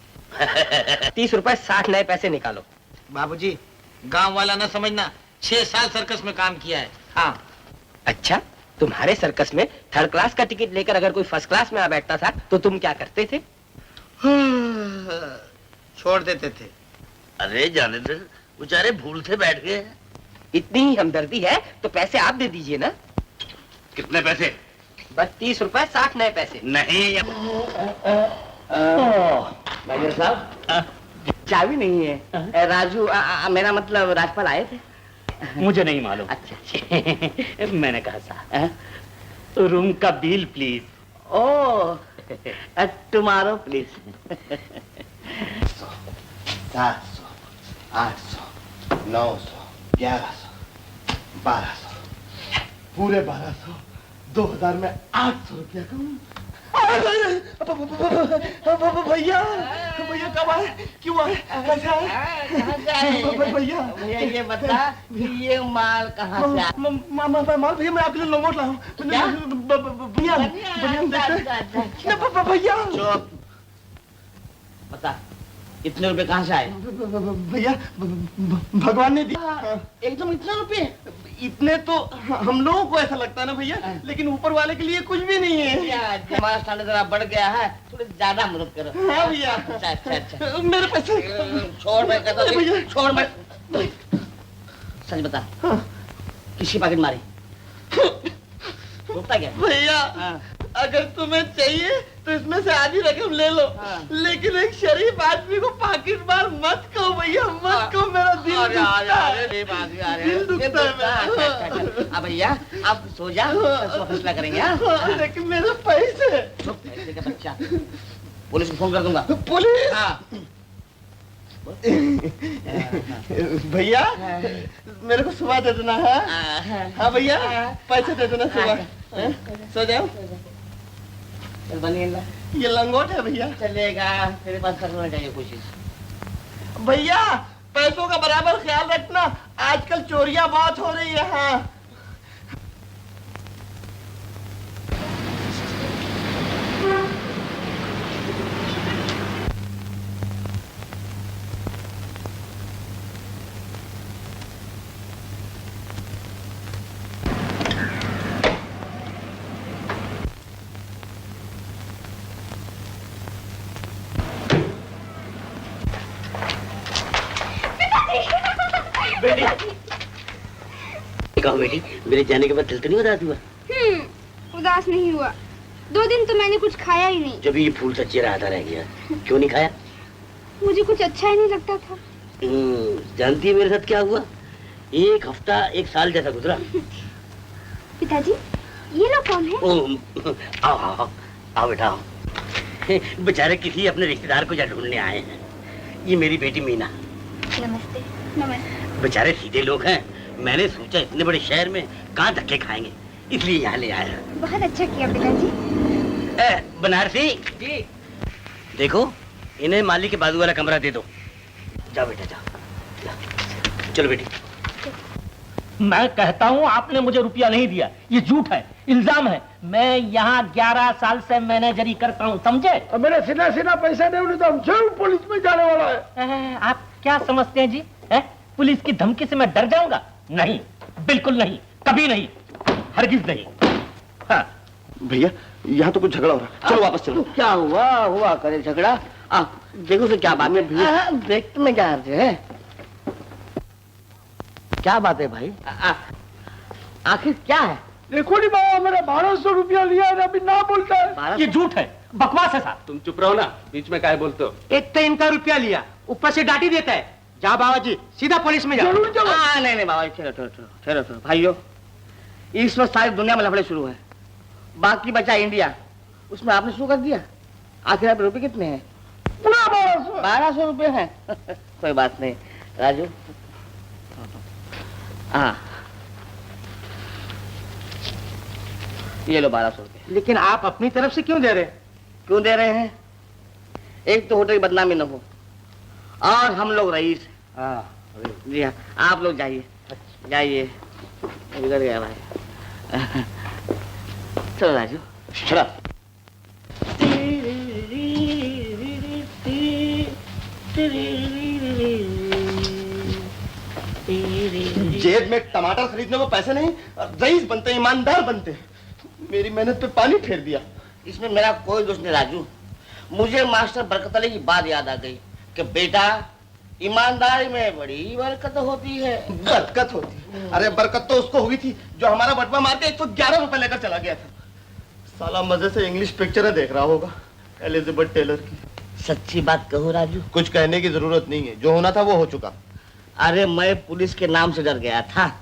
30 रुपए 60 नए पैसे निकालो। बाबूजी, गांव वाला ना समझना, 6 साल सर्कस में काम किया है। हाँ। अच्छा, तुम्हारे सर्कस में थर्ड क्लास का टिकट लेकर अगर कोई फर्स्ट क्लास में आ बैठता था तो तुम क्या करते थे? छोड़ देते थे। अरे जाने दे, बेचारे भूल से बैठ गए। इतनी ही हमदर्दी है तो पैसे आप दे दीजिए ना। कितने पैसे? बस 30 रुपए 60 नए पैसे। नहीं। मैनेजर साहब, चाबी नहीं है। राजू, मेरा मतलब राजपाल आए थे? मुझे नहीं मालूम। अच्छा। मैंने कहा साहब, रूम का bill please. Oh, tomorrow please. 700, 800, 900, 1100, 1200, पूरे 1200, 2000 में 800 रुपया कम। भैया, भैया कब आए, क्यों आए, कैसे आए? भैया ये बता ये माल कहाँ से आया? माल भैया मैं आपके लिए लंगोट लाया हूँ। भैया चुप। बता इतने रुपए कहाँ से आए? भैया भगवान ने दिया। एकदम इतने रुपए? इतने तो हम लोगों को ऐसा लगता है ना भैया, लेकिन ऊपर वाले के लिए कुछ भी नहीं है। हमारा साढ़े जरा बढ़ गया है, थोड़ी ज्यादा मदद करो। हाँ भैया। अच्छा। मेरे पैसे छोड़, मैं कहता हूँ छोड़। मैं सच बता, किसकी पॉकेट मारी? रुकता क्या भैया? अगर तुम्हें चाहिए तो इसमें से आधी रकम ले लो, लेकिन एक शरीफ आदमी को पॉकेट मार मत कहो भैया, मत कहो। मेरा दिल दुखता है। अब भैया आप सो जा, फैसला करेंगे। लेकिन मेरे पैसे। पैसे का बच्चा, पुलिस को फोन कर दूंगा। पुलिस? भैया मेरे को सुबह दे देना है। हाँ भैया, पैसे दे देना सुबह। सो जाओ। ये लंगोट है भैया। चलेगा, तेरे पास करना चाहिए कोशिश। भैया पैसों का बराबर ख्याल रखना, आजकल चोरियां बहुत हो रही है। हाँ कहो बेटी, मेरे जाने के बाद दिल तो नहीं उदास हुआ? उदास नहीं हुआ। 2 दिन तो मैंने कुछ खाया ही नहीं। जब ये फूल सा चेहरा आता रह गया, क्यों नहीं खाया? मुझे कुछ अच्छा ही नहीं लगता था। जानती है मेरे साथ क्या हुआ? 1 हफ्ता 1 साल जैसा गुजरा। पिताजी, ये लोग कौन है? आओ बेटा आओ। बेचारे किसी अपने रिश्तेदार को जा ढूंढने आए हैं। ये मेरी बेटी मीना। नमस्ते। नमस्ते। बेचारे सीधे लोग हैं, मैंने सोचा इतने बड़े शहर में कहाँ धक्के खाएंगे, इसलिए यहाँ ले आया। बहुत अच्छा किया पिताजी। बनारसी जी, देखो इन्हें माली के बाजू वाला कमरा दे दो। जाओ बेटा जाओ। चलो बेटी। मैं कहता हूँ आपने मुझे रुपया नहीं दिया, ये झूठ है, इल्जाम है। मैं यहाँ 11 साल से मैनेजरी करता हूँ, समझे? मेरे सीधा पैसा नहीं तो हम जरूर पुलिस में जाने वाला है। आप क्या समझते हैं जी? पुलिस की धमकी से मैं डर जाऊंगा? नहीं, बिल्कुल नहीं, कभी नहीं, हरगिज नहीं। हाँ। भैया यहाँ तो कुछ झगड़ा हो रहा है, चलो वापस चलो। क्या हुआ करे झगड़ा? देखो तो क्या बात है भैया? देखते में क्या अर्ज है? क्या बात है भाई? आखिर क्या है? देखो नहीं बाबा, मेरा 1200 रुपया लिया है, अभी ना बोलता है। ये झूठ है, बकवास है साहब। तुम चुप रहो ना, बीच में काहे बोलते हो? एक तो इनका रुपया लिया, ऊपर से डांटी देता है। जा बाबा जी, सीधा पुलिस में जाओ। नहीं बाबा, ठहरो भाइयों, इस वक्त सारी दुनिया में लफड़े शुरू है। बाकी बचा इंडिया, उसमें आपने शुरू कर दिया। आखिर आप रुपए कितने हैं? 1200 रुपए हैं। कोई बात नहीं राजू, हाँ, ये लो 1200 रुपये। लेकिन आप अपनी तरफ से क्यों दे रहे हैं? क्यों दे रहे हैं? एक तो होटल की बदनामी न हो, और हम लोग रईस हैं। जी हाँ, आप लोग जाइए जाइए। बिगड़ गया भाई। चलो राजू, चलो। जेब में टमाटर खरीदने को पैसे नहीं, रईस बनते, ईमानदार बनते। मेरी मेहनत पे पानी फेर दिया। इसमें मेरा कोई दोष नहीं राजू। मुझे मास्टर बरकत अली की बात याद आ गई कि बेटा, ईमानदारी में बड़ी बरकत होती है। बरकत होती? अरे बरकत तो उसको हुई थी जो हमारा बटवा मार के 111 रुपए लेकर चला गया था। साला मजे से इंग्लिश पिक्चरें देख रहा होगा एलिजाबेथ टेलर की। सच्ची बात कहो राजू? कुछ कहने की जरूरत नहीं है, जो होना था वो हो चुका। अरे मैं पुलिस के नाम से डर गया था।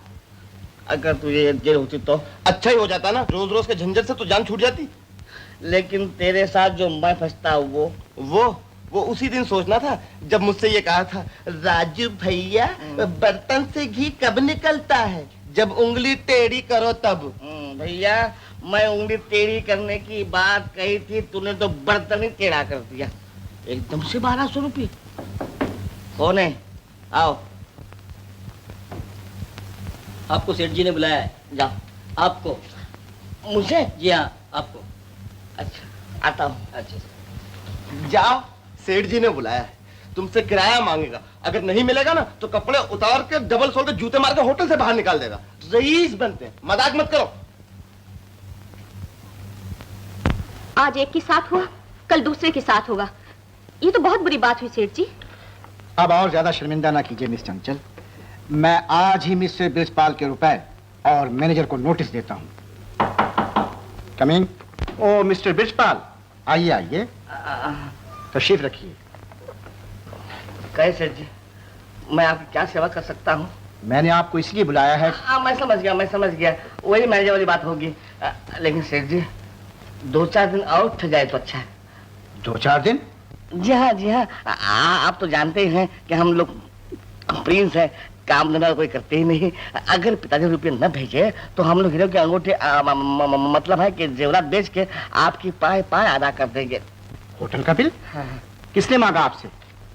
अगर तुझे जेल होती तो अच्छा ही हो जाता ना, रोज रोज के झंझट से तो जान छूट जाती। लेकिन तेरे साथ जो मैं फंसता वो उसी दिन सोचना था जब मुझसे ये कहा था, राजू भैया बर्तन से घी कब निकलता है? जब उंगली टेढ़ी करो तब। भैया, मैं उंगली टेढ़ी करने की बात कही थी, तूने तो बर्तन ही टेढ़ा कर दिया एकदम से। 1200 रुपये कौन है? आओ। आपको सेठ जी ने बुलाया है। जाओ। आपको? मुझे? जी हाँ, आपको। अच्छा, आता हूँ। अच्छा, जाओ, सेठ जी ने बुलाया है, तुमसे किराया मांगेगा। अगर नहीं मिलेगा ना तो कपड़े उतार के डबल सोल के जूते मार के होटल से बाहर निकाल देगा। रईस बनते हैं, मजाक मत करो। आज एक के साथ हुआ, कल दूसरे के साथ होगा। ये तो बहुत बुरी बात हुई सेठ जी। अब और ज्यादा शर्मिंदा ना कीजिए मिस चंचल। मैं आज ही मिस्टर ब्रिजपाल के रुपए और मैनेजर को नोटिस देता हूँ। कमिंग। ओ मिस्टर ब्रिजपाल, आइए आइए, तशरीफ रखिए। कैसे जी, मैं आपकी क्या सेवा कर सकता हूँ? मैंने आपको इसलिए बुलाया है। मैं समझ गया, वही मैनेजर वाली बात होगी। लेकिन सेठ जी, 2-4 दिन और ठहर जाए तो अच्छा है। 2-4 दिन? जी हाँ। आप तो जानते हैं कि हम लोग प्रिंस हैं, काम धंधा कोई करते ही नहीं। अगर पिताजी रुपये न भेजे तो हम लोग हीरो के अंगूठे मतलब है कि जेवरात बेच के आपकी पाए अदा कर देंगे। होटल का बिल? हाँ। किसने मांगा आपसे?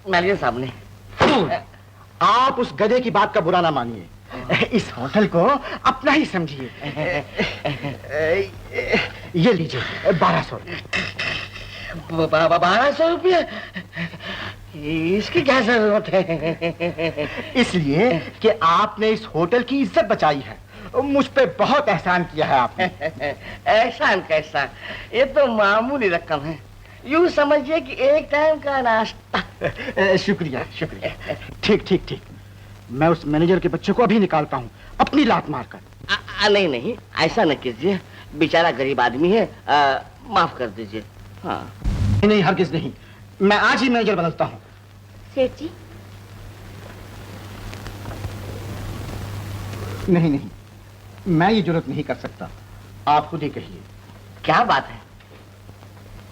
मैनेजर साहब ने। आप उस गधे की बात का बुरा ना मानिए, इस होटल को अपना ही समझिए। ये लीजिए 1200। 1200 रुपये? इसकी क्या जरूरत है? इसलिए कि आपने इस होटल की इज्जत बचाई है। मुझ पे बहुत एहसान किया है आपने। एहसान कैसा? ये तो मामूली रकम है, यूं समझिए कि एक टाइम का नाश्ता। शुक्रिया। ठीक। मैं उस मैनेजर के बच्चे को अभी निकालता हूँ, अपनी लात मारकर। नहीं, ऐसा न कीजिए, बेचारा गरीब आदमी है, माफ कर दीजिए। हाँ। नहीं, हरगिज नहीं, मैं आज ही मैनेजर बदलता हूँ। सेठ जी? नहीं, मैं ये जरूरत नहीं कर सकता, आप खुद ही कहिए। क्या बात है?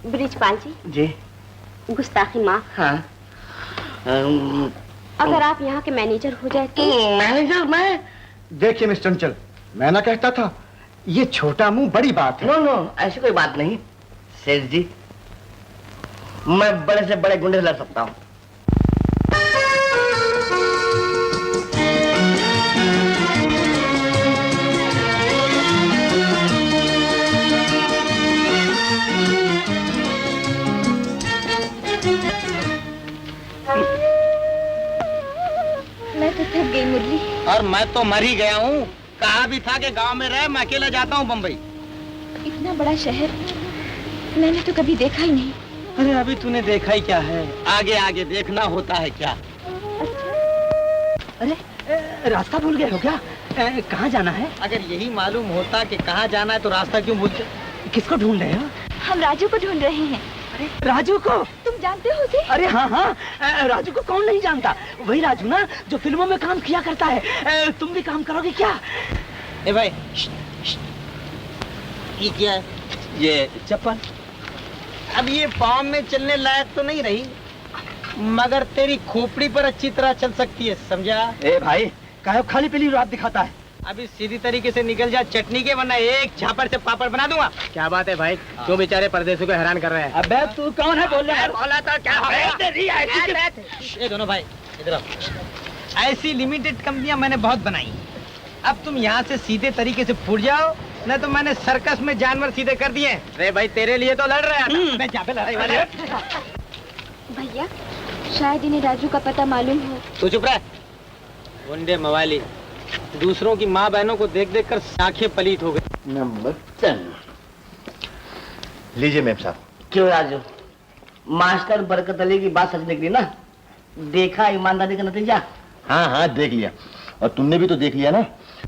ब्रिजपाल जी, गुस्ताखी माफ। हाँ। अगर आप यहाँ के मैनेजर हो जाए तो। मैनेजर मैं? देखिए मिस चंचल, मैं ना कहता था, ये छोटा मुंह बड़ी बात है। नो, ऐसी कोई बात नहीं सेठ जी, मैं बड़े से बड़े गुंडे से लड़ सकता हूँ। मैं तो थक गई मुरली। और मैं तो मर ही गया हूँ। कहा भी था कि गांव में रहे, मैं अकेला जाता हूँ बम्बई। इतना बड़ा शहर मैंने तो कभी देखा ही नहीं। अरे अभी तूने देखा ही क्या है, आगे देखना होता है क्या। अरे रास्ता भूल गए हो क्या? कहाँ जाना है? अगर यही मालूम होता कि कहाँ जाना है तो रास्ता क्यों भूलते? किसको ढूंढ रहे हो? हम राजू को ढूंढ रहे हैं। अरे राजू को? तुम जानते हो उसे? अरे हाँ, राजू को कौन नहीं जानता? वही राजू ना जो फिल्मों में काम किया करता है। तुम भी काम करोगे क्या? ए भाई, ये क्या है? ये चप्पल। अब ये पाँव में चलने लायक तो नहीं रही, मगर तेरी खोपड़ी पर अच्छी तरह चल सकती है, समझा? ए भाई, काहे खाली पीली रात दिखाता है। अभी सीधी तरीके से निकल जा चटनी के, वरना एक झापड़ से पापड़ बना दूंगा। क्या बात है भाई, क्यों बेचारे परदेशों को हैरान कर रहे हैं? अबे तू कौन है बोल रहा है? बोला तो क्या हो गया? ये दोनों भाई इधर आओ। ऐसी लिमिटेड कंपनियां मैंने बहुत बनाई। अब तुम यहाँ से सीधे तरीके से फूट जाओ, न तो मैंने सर्कस में जानवर सीधे कर दिए। अरे भाई तेरे लिए तो लड़ रहा था, मैं जहाँ पे लड़ाई वाले। भैया शायद इन्हें राजू का पता मालूम हो। तू चुप रह। गुंडे मवाली दूसरों की माँ बहनों को देख देख कर आंखें पलीत हो गई। नंबर 10। लीजिए मेम साहब। क्यों राजू, मास्टर बरकत अली की बात सच निकली ना? देखा ईमानदारी का नतीजा? हाँ हाँ देख लिया, और तुमने भी तो देख लिया ना।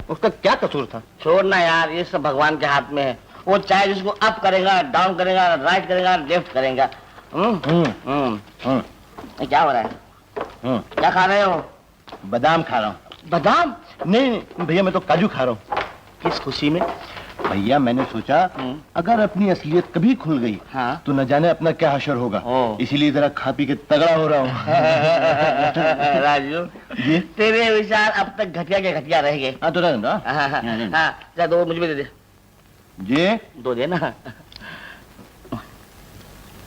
उसका क्या कसूर था? छोड़ना यार, ये सब भगवान के हाथ में है। वो चाहे जिसको अप करेगा, डाउन करेगा, राइट करेगा, लेफ्ट करेगा। क्या हो रहा है? क्या खा रहे हो? बादाम खा रहा हूँ। बादाम? नहीं भैया, मैं तो काजू खा रहा हूँ। किस खुशी में? भैया मैंने सोचा अगर अपनी असलियत कभी खुल गई तो न जाने अपना क्या हशर होगा, इसीलिए जरा खा पी के तगड़ा हो रहा हूँ। राजू जी तेरे विचार अब तक घटिया के घटिया रह गए। हाँ तो हाँ, दो मुझे भी दे दे। जी दो दे ना।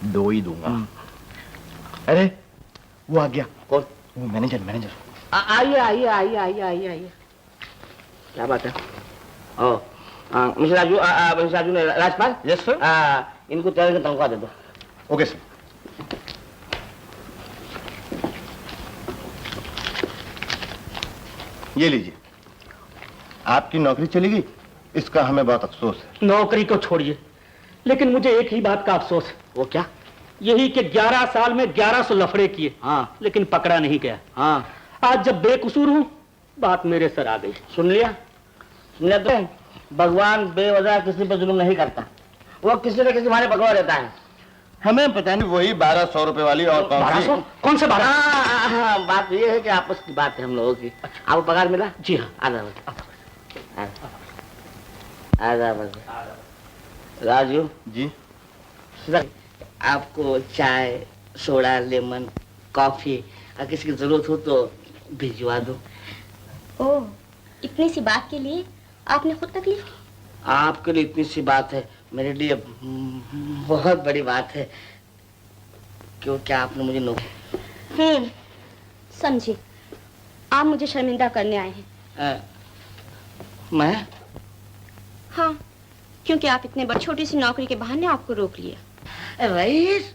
दो ही दूंगा। अरे वो आ गया। कौन? वो मैनेजर। आइए आइए आइए आइए आइए आइए। क्या बात है? ओ मिस्टर राजू, मिस्टर राजू ने राजपाल। Yes sir. इनको 13 की तनख्वाह दे दो। Okay sir. ये लीजिए, आपकी नौकरी चली गई, इसका हमें बहुत अफसोस है। नौकरी को छोड़िए, लेकिन मुझे एक ही बात का अफसोस है। वो क्या? यही कि 11 साल में 1100 लफड़े किए, लेकिन पकड़ा नहीं गया। आज जब बेकसूर हूँ, बात मेरे सर आ गई। सुन लिया तो? भगवान बेवजह किसी पर जुल्म नहीं करता, वो किसी न किसी मारे भगवान रहता है। हमें पता नहीं वही 1200 रुपए वाली और कौन से 1200? बात ये है कि आपस की बात है हम लोगों की। आपको पगार मिला? जी हाँ। आधा राजू जी, आपको चाय, सोडा, लेमन, कॉफी अगर किसी की जरूरत हो तो भिजवा दो। ओह, इतनी सी बात के लिए आपने खुद तकलीफ की? आपके लिए इतनी सी बात है, मेरे लिए बहुत बड़ी बात है, क्योंकि आपने मुझे नौकरी। समझी, आप मुझे शर्मिंदा करने आए हैं। मैं? हाँ, क्योंकि आप इतने बड़ी छोटी सी नौकरी के बहाने आपको रोक लिया। रईस,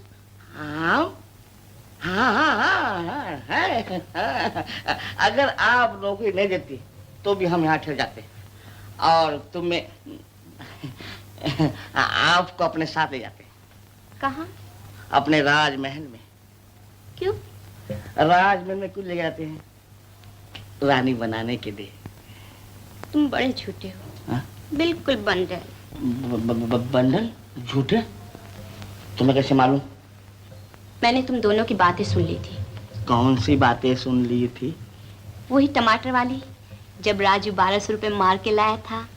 अगर आप नौकरी नहीं देती तो भी हम यहाँ ठहर जाते और तुम्हें आपको अपने साथ ले जाते। कहाँ? अपने राजमहल में। क्यों? राजमहल में क्यों ले जाते हैं? रानी बनाने के लिए। तुम बड़े झूठे हो। बिल्कुल बंडल। बंडल? झूठे? तुम्हें कैसे मालूम? मैंने तुम दोनों की बातें सुन ली थी। कौन सी बातें सुन ली थी? वही टमाटर वाली, जब राजू 1200 रुपए मार के लाया था।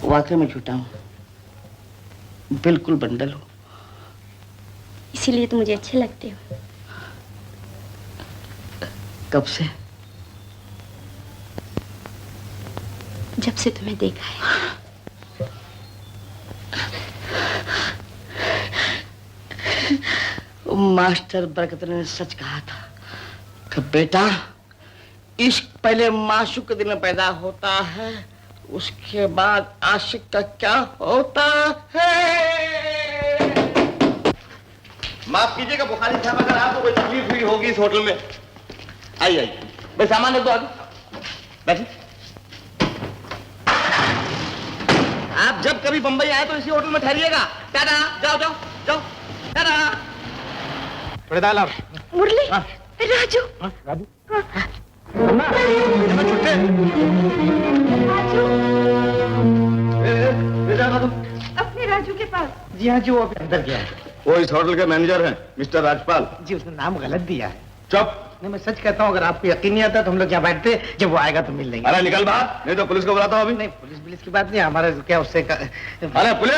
वाकई में झूठा हूँ, बिल्कुल बंडल हो। इसीलिए तो मुझे अच्छे लगते हो। कब से? जब से तुम्हें देखा है। मास्टर बरकत ने सच कहा था कि बेटा, इश्क पहले माशूक के दिल में पैदा होता है, उसके बाद आशिक का क्या होता है। माफ कीजिएगा बुखारी साहब, अगर आपको कोई तकलीफ हुई होगी इस होटल में। आइए भाई, सामान रख दो आगे, बैठिए। आप जब कभी बंबई आए तो इसी होटल में ठहरिएगा। टाटा, जाओ जाओ जाओ, टाटा। मुरली, राजू। राजू? अपने राजू के पास। जी हाँ जी, वो अभी अंदर गया है। वो इस होटल के मैनेजर हैं, मिस्टर राजपाल। जी, उसने नाम गलत दिया है। चुप। नहीं, मैं सच कहता हूँ, अगर आपको यकीन नहीं आता तो हम लोग क्या बैठते, जब वो आएगा तो मिल लेंगे। अरे निकल बाहर, नहीं तो पुलिस को बुलाता हूँ अभी। नहीं, पुलिस की बात नहीं, हमारे क्या उससे अरे पुलिस!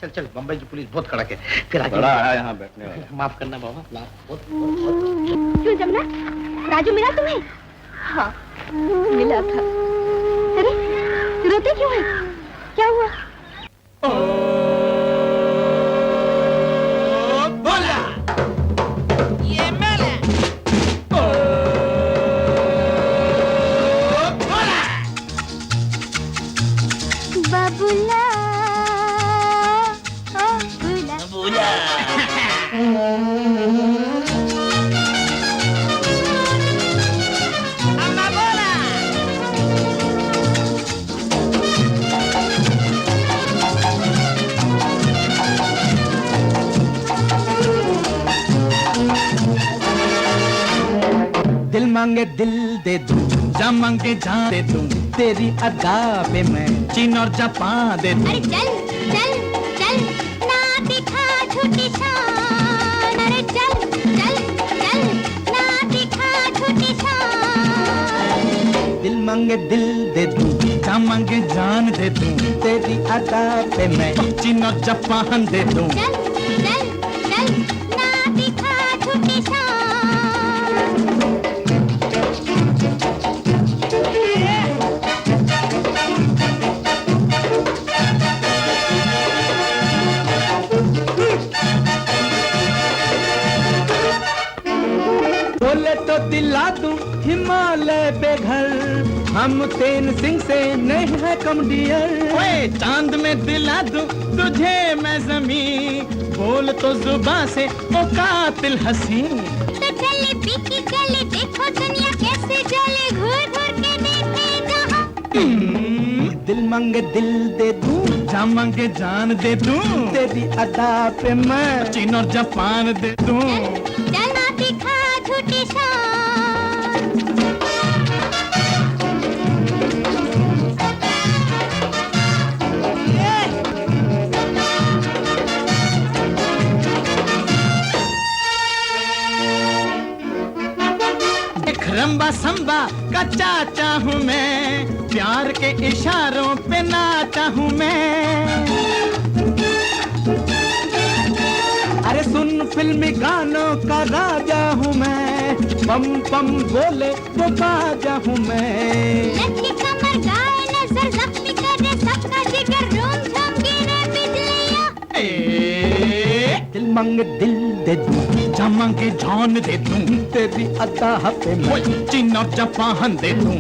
चल चल, बम्बई की पुलिस बहुत कड़क है। फिर आगे बड़ा है यहाँ बैठने वाला। माफ करना बाबा। क्यों जमुना? राजू मिला तुम्हें? हाँ मिला था। अरे रोते क्यों है? क्या हुआ? बोला ये मेला बोला बाबूला ओ बुला बुला अम्मा बोला दिल मांगे दिल दे दूं, जा मांगे जान दे दूं, तेरी अदा पे मैं चीन और जापान दे दूं। अरे चल चल चल ना दिखा झूठी शान। अरे चल चल चल ना दिखा झूठी शान। दिल मांगे दिल दे दूं, जा मांगे जान दे दूं, तेरी अदा पे मैं चीन और जापान दे दूं। चल चल चल ना दिखा झूठी शान। बोले तो दिला दूं हिमालय पे घर, हम तेन सिंह से नहीं है कम डियर। ओए चांद में दिला दूं तुझे मैं जमीन, बोल तो जुबां से ओ कातिल हसीन। तो चले पीकी चले देखो दुनिया कैसे जले, घूर घूर के देखे जहां। दिल मांगे दिल दे दूं, जा मांगे जान दे दूं, तेरी अदा पे मैं चीन और जापान दे दूं। चल ना दिखा झूठी शान। रंबा संबा का चाचा हूँ मैं, प्यार के इशारों पे नाचा हूँ मैं। अरे सुन फिल्मी गानों का राजा हूँ मैं, पम पम बोले तो बाजा हूँ मैं। लड़की कमर गाए नजर जख्मी करे सबका जिगर, रूम झूम गिरे बिजलियां। दिल मांगे दिल दे दूं, जा मांगे जान दे दूं, तेरी अदा पे मैं चीन और जापान दे दूं।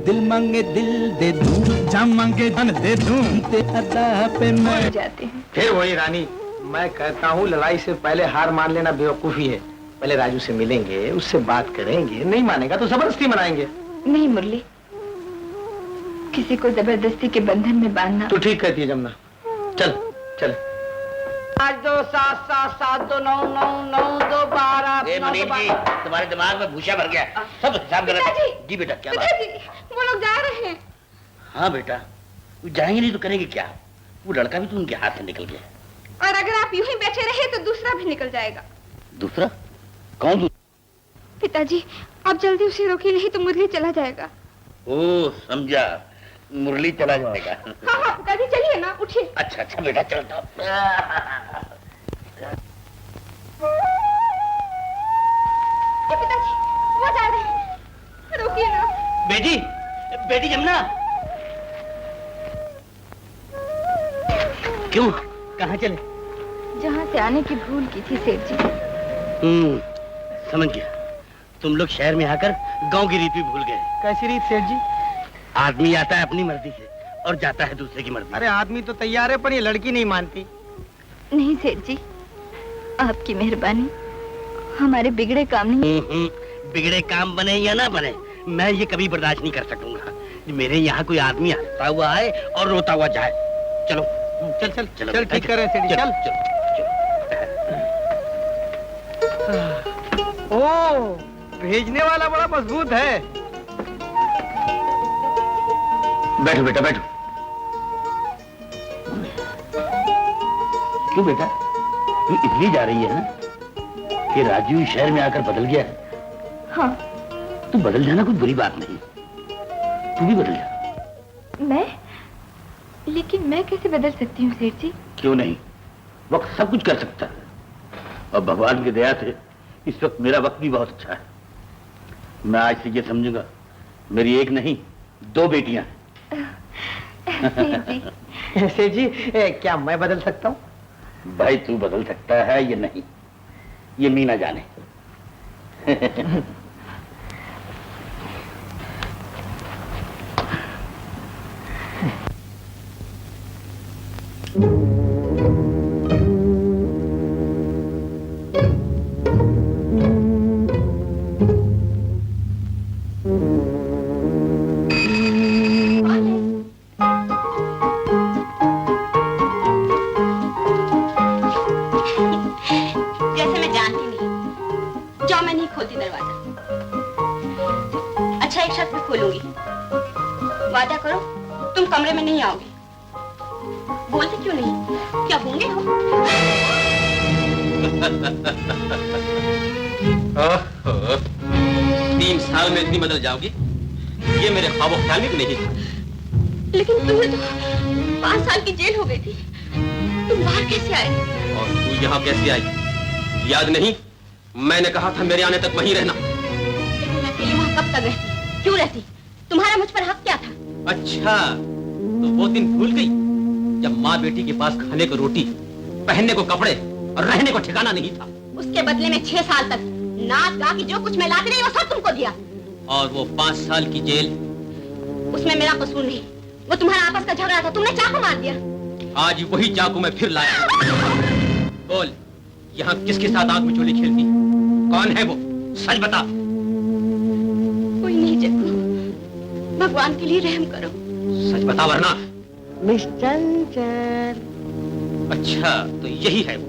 दिल मांगे दिल दे दूं, जा मांगे जान दे दूं, तेरी अदा पे मैं जाते हैं। फिर वही रानी, मैं कहता हूँ लड़ाई से पहले हार मान लेना बेवकूफी है। पहले राजू से मिलेंगे, उससे बात करेंगे, नहीं मानेगा तो जबरदस्ती मनाएंगे। नहीं मुरली, किसी को जबरदस्ती के बंधन में बांधना। तू ठीक कहती है जमुना, चल चल। 5 2 7 7 7 2 9 9 9 2 12। मनीष जी, तुम्हारे दिमाग में भूसा भर गया, सब हिसाब गलत है। जी बेटा क्या बात? वो लोग जा रहे हैं। हाँ बेटा, वो जाएंगे नहीं तो करेंगे क्या? वो लड़का भी तो उनके हाथ से निकल गया। और अगर आप यूं ही बैठे रहे तो दूसरा भी निकल जाएगा। दूसरा? कौन दूसरा? पिताजी आप जल्दी उसे रोकिए, नहीं तो मुरली चला जाएगा। ओ समझा, मुरली चला जाएगा। हाँ हाँ पिताजी चलिए ना, उठिए। अच्छा अच्छा बेटा चलता हूँ। पिताजी वो जा रहे हैं, रोकिए ना। बेटी, बेटी जमुना। क्यों, कहाँ चले? जहाँ से आने की भूल की थी सेठ जी। समझ गया, तुम लोग शहर में आकर गांव की रीत भी भूल गए। कैसी रीत सेठ जी? आदमी आता है अपनी मर्जी से और जाता है दूसरे की मर्जी। अरे आदमी तो तैयार है पर ये लड़की नहीं मानती। नहीं सेठ जी, आपकी मेहरबानी, हमारे बिगड़े काम नहीं। बिगड़े काम बने या ना बने, मैं ये कभी बर्दाश्त नहीं कर सकूंगा। मेरे यहाँ कोई आदमी हंसता हुआ आए और रोता हुआ जाए। चलो चल चल चलो चल ठीक कर रहे सेठ जी, चल ओ भेजने वाला बड़ा मजबूत है। बैठो बेटा बैठो। क्यों बेटा, तू इसलिए जा रही है ना कि राजू शहर में आकर बदल गया है? हाँ। तू बदल जाना कोई बुरी बात नहीं, तू भी बदल जा। मैं? लेकिन मैं कैसे बदल सकती हूँ सेठ जी? क्यों नहीं, वक्त सब कुछ कर सकता है। और भगवान की दया से इस वक्त मेरा वक्त भी बहुत अच्छा है। मैं आज से ये समझूंगा मेरी एक नहीं 2 बेटियां हैं। सेठ जी क्या मैं बदल सकता हूँ? भाई तू बदल सकता है या नहीं ये मीना जाने। जैसे मैं जानती नहीं, जाओ मैं नहीं खोलती दरवाजा। अच्छा एक शर्त पे खोलूंगी, वादा करो तुम कमरे में नहीं आओगे। बोलते क्यों नहीं? क्या होंगे हो? ओहो, 3 साल में इतनी बदल जाओगी, ये मेरे ख्वाबों ख्याल में भी नहीं था। लेकिन तुम्हें तो 5 साल की जेल हो गई थी, तुम बाहर कैसे आए? और तू यहाँ कैसे आई? याद नहीं मैंने कहा था मेरे आने तक वहीं रहना। लेकिन मैं अकेली वहाँ कब तक रहती? क्यों रहती? तुम्हारा मुझ पर हक क्या था? अच्छा तो वो दिन भूल गई जब माँ बेटी के पास खाने को रोटी, पहनने को कपड़े और रहने को ठिकाना नहीं था। उसके बदले में 6 साल तक नाच गा की जो कुछ मैं लाती रही वो सब तुमको दिया। और वो 5 साल की जेल? उसमें मेरा कसूर नहीं, वो तुम्हारा आपस का झगड़ा था, तुमने चाकू मार दिया। आज वही चाकू मैं फिर लाया। बोल यहाँ किसके साथ आग में चोली खेलती? कौन है वो? सच बता। कोई नहीं जग्गू, भगवान के लिए रहम करो। सच बता वरना। मिस चंचल। अच्छा तो यही है वो?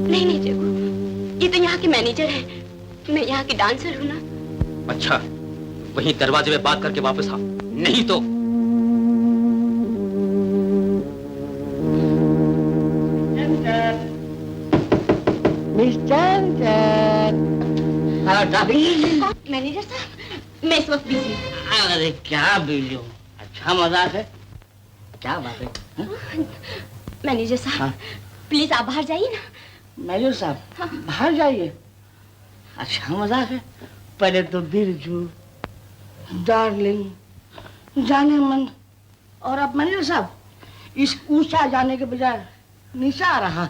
नहीं नहीं जग्गू, ये तो यहाँ के मैनेजर है, मैं यहाँ की डांसर हूँ ना। अच्छा वहीं दरवाजे में बात करके वापस आ, नहीं तो मैनेजर साहब मैं इस वक्त बिजी हूँ। अरे क्या बिजी हूँ? अच्छा मजाक है। क्या बात है? मैनेजर साहब प्लीज आप बाहर जाइए ना। मैनेजर साहब बाहर जाइए? अच्छा मजाक है। पहले तो बिरजू, डार्लिंग, जाने मन, और अब मैनेजर साहब इस ऊंचा जाने के बजाय नीचा आ रहा।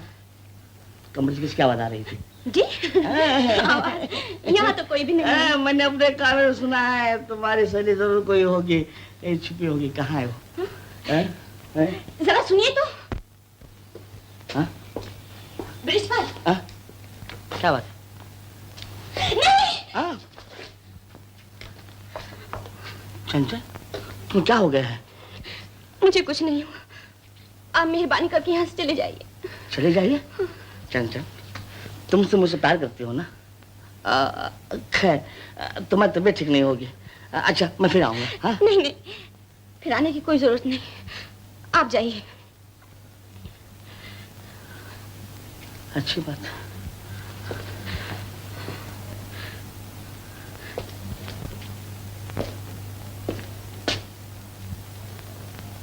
कमर जी क्या बता रही थी? जी यहाँ तो कोई भी नहीं। मैंने अपने कान में सुना है तुम्हारी सहेली जरूर कोई होगी, कहीं छुपी होगी। कहाँ है वो? जरा सुनिए तो। हाँ? ब्रिजपाल। क्या बात? नहीं। चंचल तुम क्या हो गया है? मुझे कुछ नहीं हुआ, आप मेहरबानी करके यहाँ से चले जाइए। चले जाइए? चंचल तुमसे मुझसे प्यार करती हो ना? खैर तुम्हारी तबीयत ठीक नहीं होगी। अच्छा मैं फिर आऊंगा। हाँ? नहीं नहीं, फिर आने की कोई जरूरत नहीं, आप जाइए। अच्छी बात।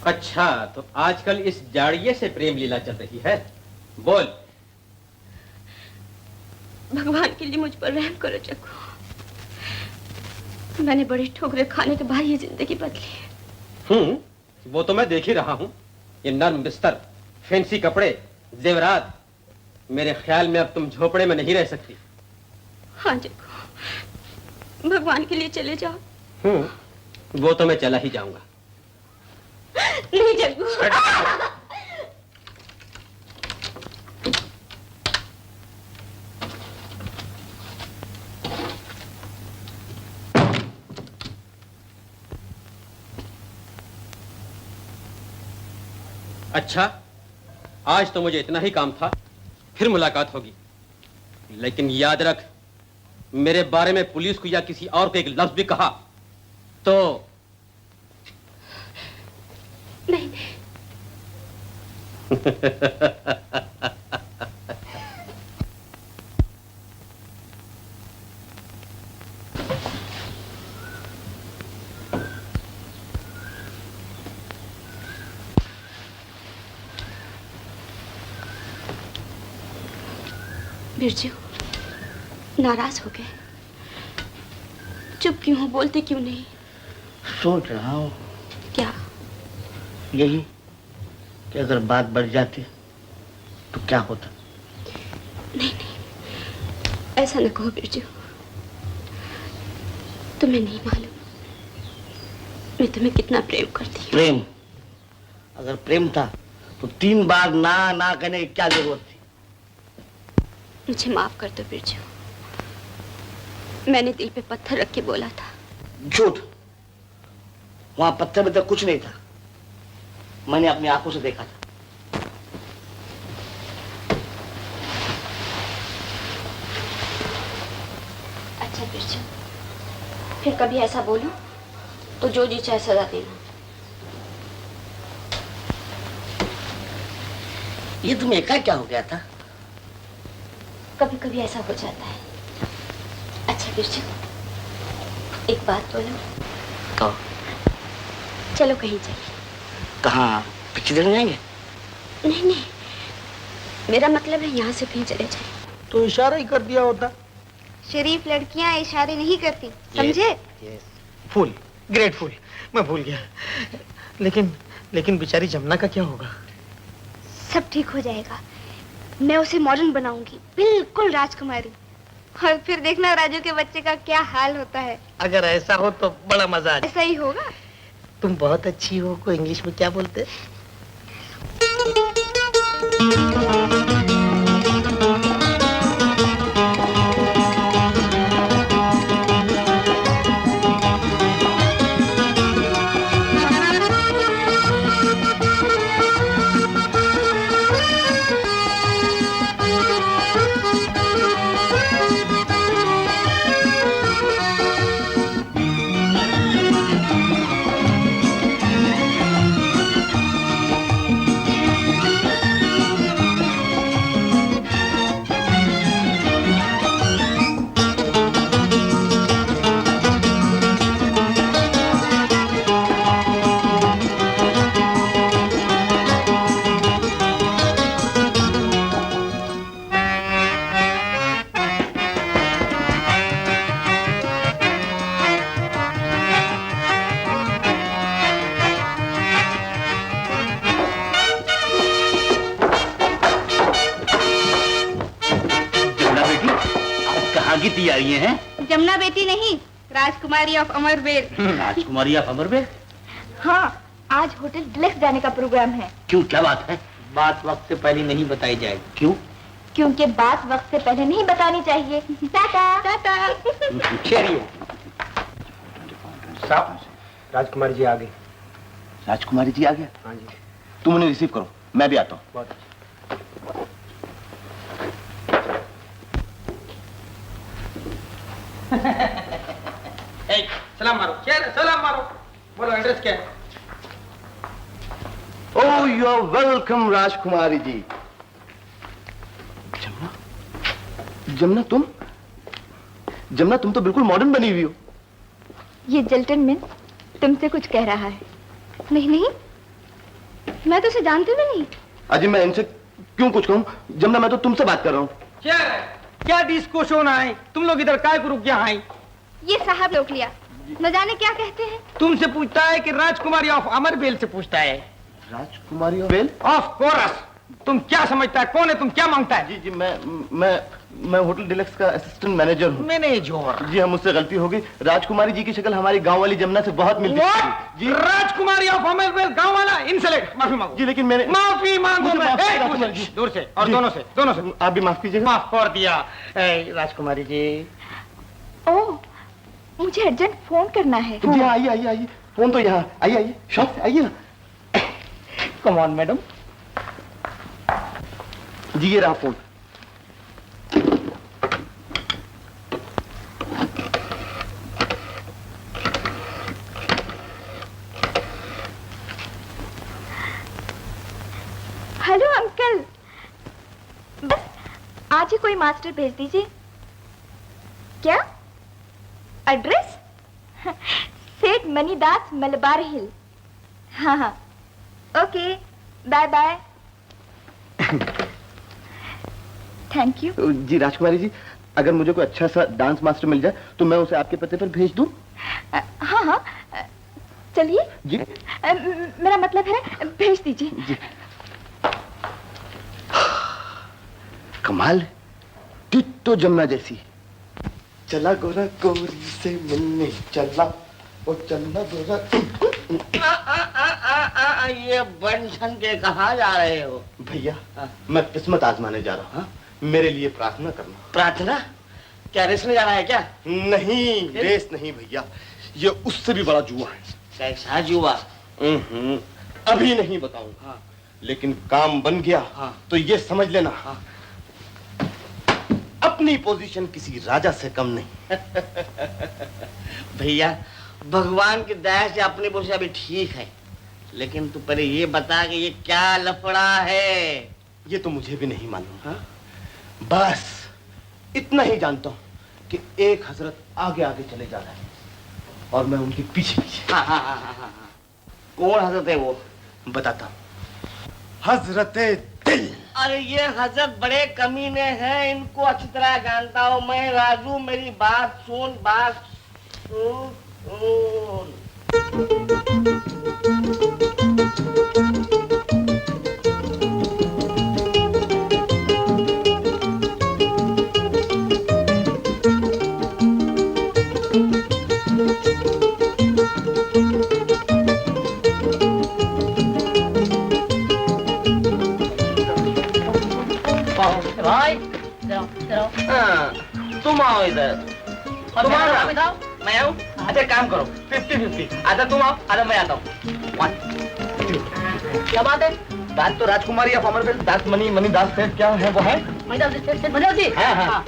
अच्छा तो आजकल इस जाड़िये से प्रेम लीला चल रही है। बोल। भगवान के लिए मुझ पर रहम करो जग्गू, मैंने बड़ी ठोकरें खाने के बाद ये जिंदगी बदली। वो तो मैं देख ही रहा हूँ। ये नर्म बिस्तर, फैंसी कपड़े, जेवरात, मेरे ख्याल में अब तुम झोपड़े में नहीं रह सकती। हाँ जग्गू, भगवान के लिए चले जाओ। वो तो मैं चला ही जाऊंगा। नहीं जग्गू। अच्छा आज तो मुझे इतना ही काम था, फिर मुलाकात होगी। लेकिन याद रख, मेरे बारे में पुलिस को या किसी और को एक लफ्ज भी कहा तो नहीं। बिरजू नाराज हो गए? चुप क्यों हो, बोलते क्यों नहीं? सोच रहा हूँ। क्या? यही कि अगर बात बढ़ जाती तो क्या होता। नहीं, ऐसा न कहो बिरजू। तुम्हें नहीं मालूम मैं तुम्हें कितना प्रेम करती हूँ। प्रेम? अगर प्रेम था तो 3 बार ना ना कहने की क्या जरूरत थी? मुझे माफ कर दो बिरजू, मैंने दिल पे पत्थर रख के बोला था। झूठ। वहां पत्थर में तो कुछ नहीं था, मैंने अपनी आंखों से देखा था। अच्छा बिरजू, फिर कभी ऐसा बोलो तो जो जी चाहे सजा देना। ये तुम्हें एका क्या हो गया था? कभी कभी ऐसा हो जाता है। अच्छा बिरजू, एक बात बोलो। कहो। चलो कहीं चलिए। कहाँ? पिक्चर देखने जाएंगे? नहीं, मेरा मतलब है यहाँ से कहीं चले जाए। तो इशारा ही कर दिया होता। शरीफ लड़कियां इशारे नहीं करती, समझे? फूल, ग्रेटफुल, मैं भूल गया। लेकिन बेचारी जमुना का क्या होगा? सब ठीक हो जाएगा, मैं उसे मॉडर्न बनाऊंगी, बिल्कुल राजकुमारी। और फिर देखना राजू के बच्चे का क्या हाल होता है। अगर ऐसा हो तो बड़ा मजा आ जाए। ऐसा ही होगा। तुम बहुत अच्छी हो, को इंग्लिश में क्या बोलते? तैयारी हैं? जमुना बेटी नहीं, राजकुमारी ऑफ अमरवेल। Rajkumari of अमरवेल? हाँ, आज होटल डिलक्स जाने का प्रोग्राम है। क्यों, क्या बात है? बात वक्त से पहले नहीं बताई जाएगी। क्यों? क्योंकि बात वक्त से पहले नहीं बतानी चाहिए। टाटा टाटा। चलिए साहब, राजकुमारी जी आ गई। राजकुमारी जी आ गया? हाँ जी। तुम उन्हें रिसीव करो, मैं भी आता हूँ। बहुत अच्छा। सलाम मारो, सलाम मारो। बोलो एड्रेस क्या है? ओह, यू आर वेलकम राजकुमारी जी। जमुना जमुना तुम तो बिल्कुल मॉडर्न बनी हुई हो। ये जेंटलमैन तुमसे कुछ कह रहा है। नहीं, मैं तो उसे जानती भी नहीं। अजी, मैं इनसे क्यों कुछ कहूँ? जमुना, मैं तो तुमसे बात कर रहा हूँ। क्या डिस्को शो ना है? तुम लोग इधर काय को रुक गया हैं? ये साहब रोक लिया, न जाने क्या कहते हैं। तुमसे पूछता है कि राजकुमारी ऑफ अमरवेल से पूछता है। राजकुमारी ऑफ वेल? Of coarse. तुम क्या समझता है? कौन है? तुम क्या मांगता है? जी, मैं होटल डिलक्स का असिस्टेंट मैनेजर हूँ। मैनेजर? जी हाँ, मुझसे गलती हो गई। राजकुमारी जी की शक्ल हमारी गांव वाली जमुना से बहुत मिलती है। जी, राजकुमारी ऑफ अमरवेल गांव वाला इंसलेट। माफी मांगो। जी, लेकिन मैंने माफी मांगो। दूर से और दोनों से आप भी माफ कीजिएगा। माफ कर दिया। राजकुमारी जी, ओह, मुझे अर्जेंट फोन करना है। जी हाँ, आइए। फोन तो यहाँ। आइए शॉप से आइए ना। Come on madam. जी, ये रहा फोन। हेलो अंकल, बस आज ही कोई मास्टर भेज दीजिए। क्या एड्रेस? सेठ मनीदास मलबार हिल। हाँ, okay, bye bye. Thank you. जी राजकुमारी जी, अगर मुझे कोई अच्छा सा डांस मास्टर मिल जाए तो मैं उसे आपके पते पर भेज दूं? हाँ हाँ, चलिए जी। मेरा मतलब है भेज दीजिए। जी। कमाल, तो जमुना जैसी। चला गोरा गोरी से मिलने चला, ओ चला गोरा। ये बंशन के कहाँ जा रहे हो? भैया मैं किस्मत आजमाने जा रहा हूँ, मेरे लिए प्रार्थना करना। प्रार्थना? क्या रेस में जाना है क्या? नहीं, रेस नहीं भैया, ये उससे भी बड़ा जुआ है। कैसा जुआ? अभी नहीं बताऊंगा, लेकिन काम बन गया तो ये समझ लेना, अपनी पोजीशन किसी राजा से कम नहीं। भैया भगवान की दया से अपनी पोजीशन अभी ठीक है, लेकिन तू पहले ये बता कि ये क्या लफड़ा है? ये तो मुझे भी नहीं मालूम। बस इतना ही जानता हूँ कि एक हजरत आगे आगे चले जा रहे हैं और मैं उनके पीछे पीछे। कौन हजरत है वो? बताता हूँ, हजरत दिल। अरे ये हजरत बड़े कमीने हैं, इनको अच्छी तरह जानता हूँ मैं। राजू मेरी बात सुन, बात सुन। भाई तुम आओ इधर। तुम आओ, मैं आऊँ? अच्छा काम करो, 50-50। आधा तुम आओ, आधा मैं आता हूँ। क्या बात है? दास तो राजकुमारी या अमरवेल दास मनी दास सेठ क्या है वो है? हाँ।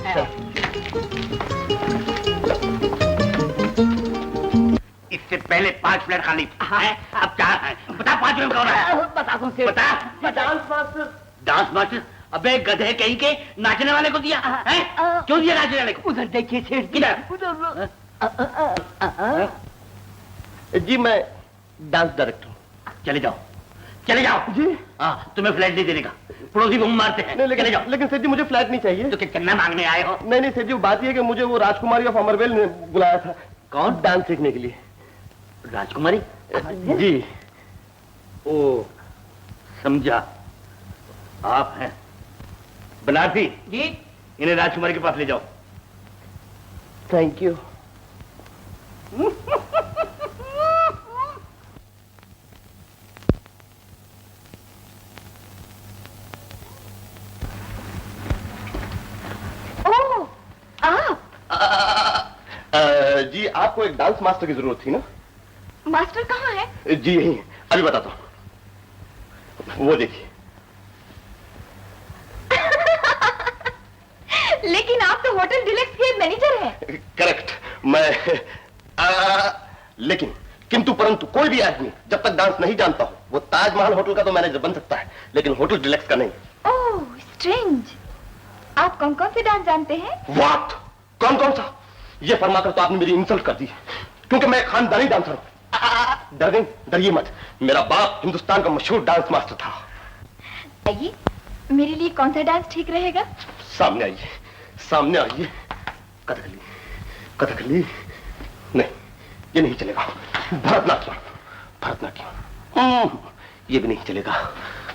इससे पहले 5 प्लेट खाली है, अब 4 है। बता 5 में कौन है? बता। Dance master? अबे गधे कहीं के, नाचने वाले को दिया है? क्यों दिया नाचने वाले को? उधर देखिए सेठ किधर? जी मैं डांस डायरेक्टर हूँ। चले जाओ जी। हाँ, तुम्हें फ्लैट नहीं देने का, पड़ोसी बम मारते हैं। नहीं, चले जाओ। लेकिन सेठ जी मुझे फ्लैट नहीं चाहिए। तो क्या करना मांगने आए हो? नहीं सेठ जी, बात ये है कि मुझे वो राजकुमारी ऑफ अमरवेल ने बुलाया था। कौन? डांस सीखने के लिए। राजकुमारी? जी। ओ समझा, आप हैं बनारसी जी। इन्हें राजकुमारी के पास ले जाओ। Thank you. जी आपको एक डांस मास्टर की जरूरत थी ना? मास्टर कहाँ है? जी यही, अभी बताता हूँ। वो देखिए। लेकिन आप तो होटल डिलक्स के मैनेजर हैं। करेक्ट, मैं लेकिन किंतु परंतु कोई भी आदमी जब तक डांस नहीं जानता हो, वो ताजमहल होटल का तो मैनेजर बन सकता है, लेकिन होटल डिलक्स का नहीं। ओह स्ट्रेंज। आप कौन कौन से डांस जानते हैं? व्हाट? कौन कौन सा? ये फरमाकर तो आपने मेरी इंसल्ट कर दी, क्योंकि मैं खानदानी डांसर हूँ। डर गई? डरिए मत, मेरा बाप हिंदुस्तान का मशहूर डांस मास्टर था। आइए, मेरे लिए कौन सा डांस ठीक रहेगा? सामने आइए, सामने आइए। कथकली, कथकली नहीं, ये नहीं चलेगा। भरतनाट्यम, भरतनाट्यम ये भी नहीं चलेगा।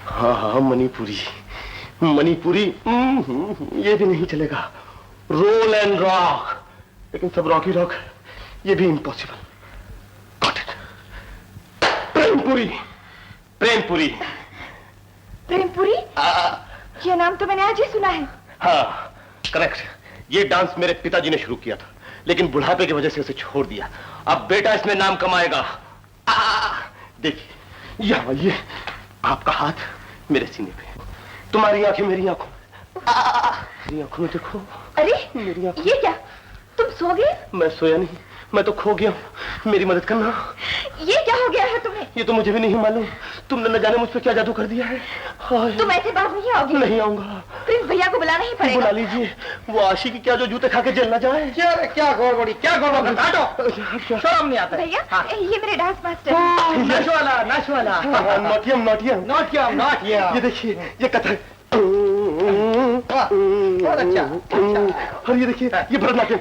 हाँ मणिपुरी, मणिपुरी ये भी नहीं चलेगा। रोल एंड रॉक, लेकिन सब रॉक ही रॉक, ये भी impossible. Got it. Prempuri, Prempuri. Prempuri? ये नाम तो मैंने आज ही सुना है। हाँ करेक्ट, ये डांस मेरे पिताजी ने शुरू किया था, लेकिन बुढ़ापे की वजह से उसे छोड़ दिया। अब बेटा इसमें नाम कमाएगा। देखिए यहाँ, ये आपका हाथ मेरे सीने पे, तुम्हारी आंखें मेरी आंखों में, मेरी आंखों में देखो। अरे मेरी आंखों। ये क्या, तुम सो गए? मैं सोया नहीं, मैं तो खो गया हूँ। मेरी मदद करना। ये क्या हो गया है तुम्हें? ये तो मुझे भी नहीं मालूम, तुमने न जाने मुझ पे क्या जादू कर दिया है। तुम ऐसे बात नहीं आओगे? नहीं आऊंगा। प्रिंस भैया को बुलाना ही पड़ेगा। बुला लीजिए, वो आशिकी क्या जो जूते खा के जेल न जाए। क्या गड़बड़ी, क्या गड़बड़ी, काटो, शर्म नहीं आता। भैया ये मेरे डांस मास्टर। नशवाला, नशवाला। नोटियम, नोटियम, नोटियम, नोटियम। ये देखिए, ये कथक। हाँ बहुत अच्छा। और ये देखिए ये भरतनाट्यम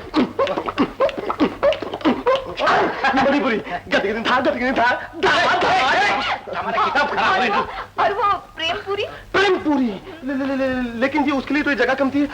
ये बड़ी बुरी गति था हमारा किताब खराब है। और वो प्रेम पूरी? प्रेम पूरी लेकिन जी उसके लिए तो ये जगह कम थी।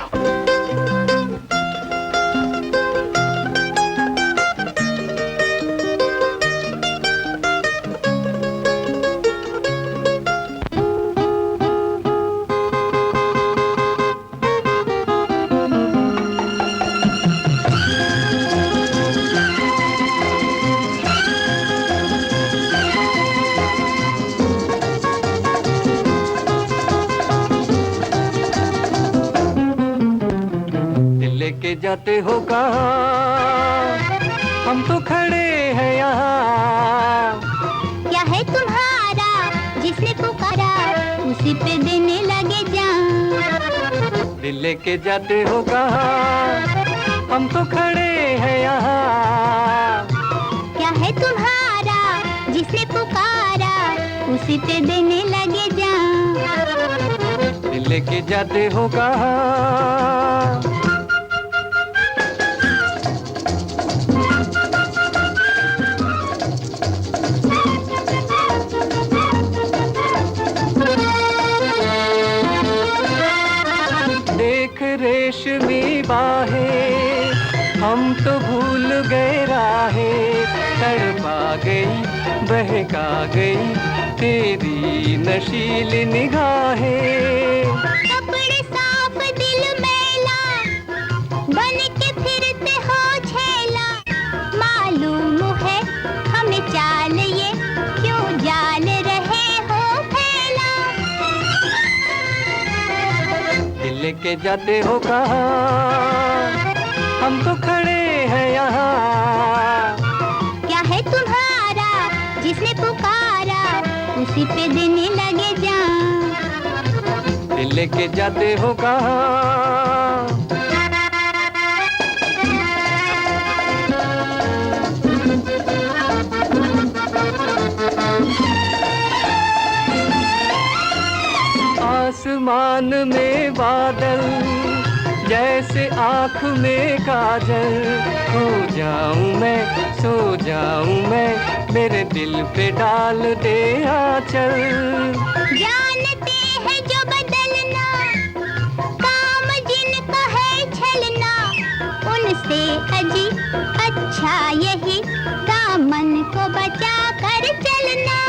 लेके जाते हो कहाँ, हम तो खड़े हैं यहाँ। क्या है तुम्हारा जिसने पुकारा उसी पे देने लगे जान। दिल लेके जाते हो कहाँ, हम तो खड़े हैं यहाँ। क्या है तुम्हारा जिसने पुकारा उसी पे देने लगे जान। दिल लेके जाते हो कहाँ। देख रेशमी बाहें हम तो भूल गए राहें। तड़पा गई बहका गई तेरी नशीली निगाहें। कपड़े साफ दिल मैला बन के फिरते हो छेला। मालूम है हमें चाल ये क्यों जाल रहे हो फैला। दिल लेके जाते हो कहाँ, हम तो खड़े हैं यहाँ। क्या है तुम्हारा जिसने पुकारा उसी पे देने लगे जान। दिल लेके जाते हो कहाँ। आसमान में बादल जैसे आँख में काजल। खो जाऊं मैं सो जाऊं मैं मेरे दिल पे डाल दे आंचल। जानते हैं जो बदलना काम जिनका है छलना। उनसे अजी अच्छा यही दामन को बचा कर चलना।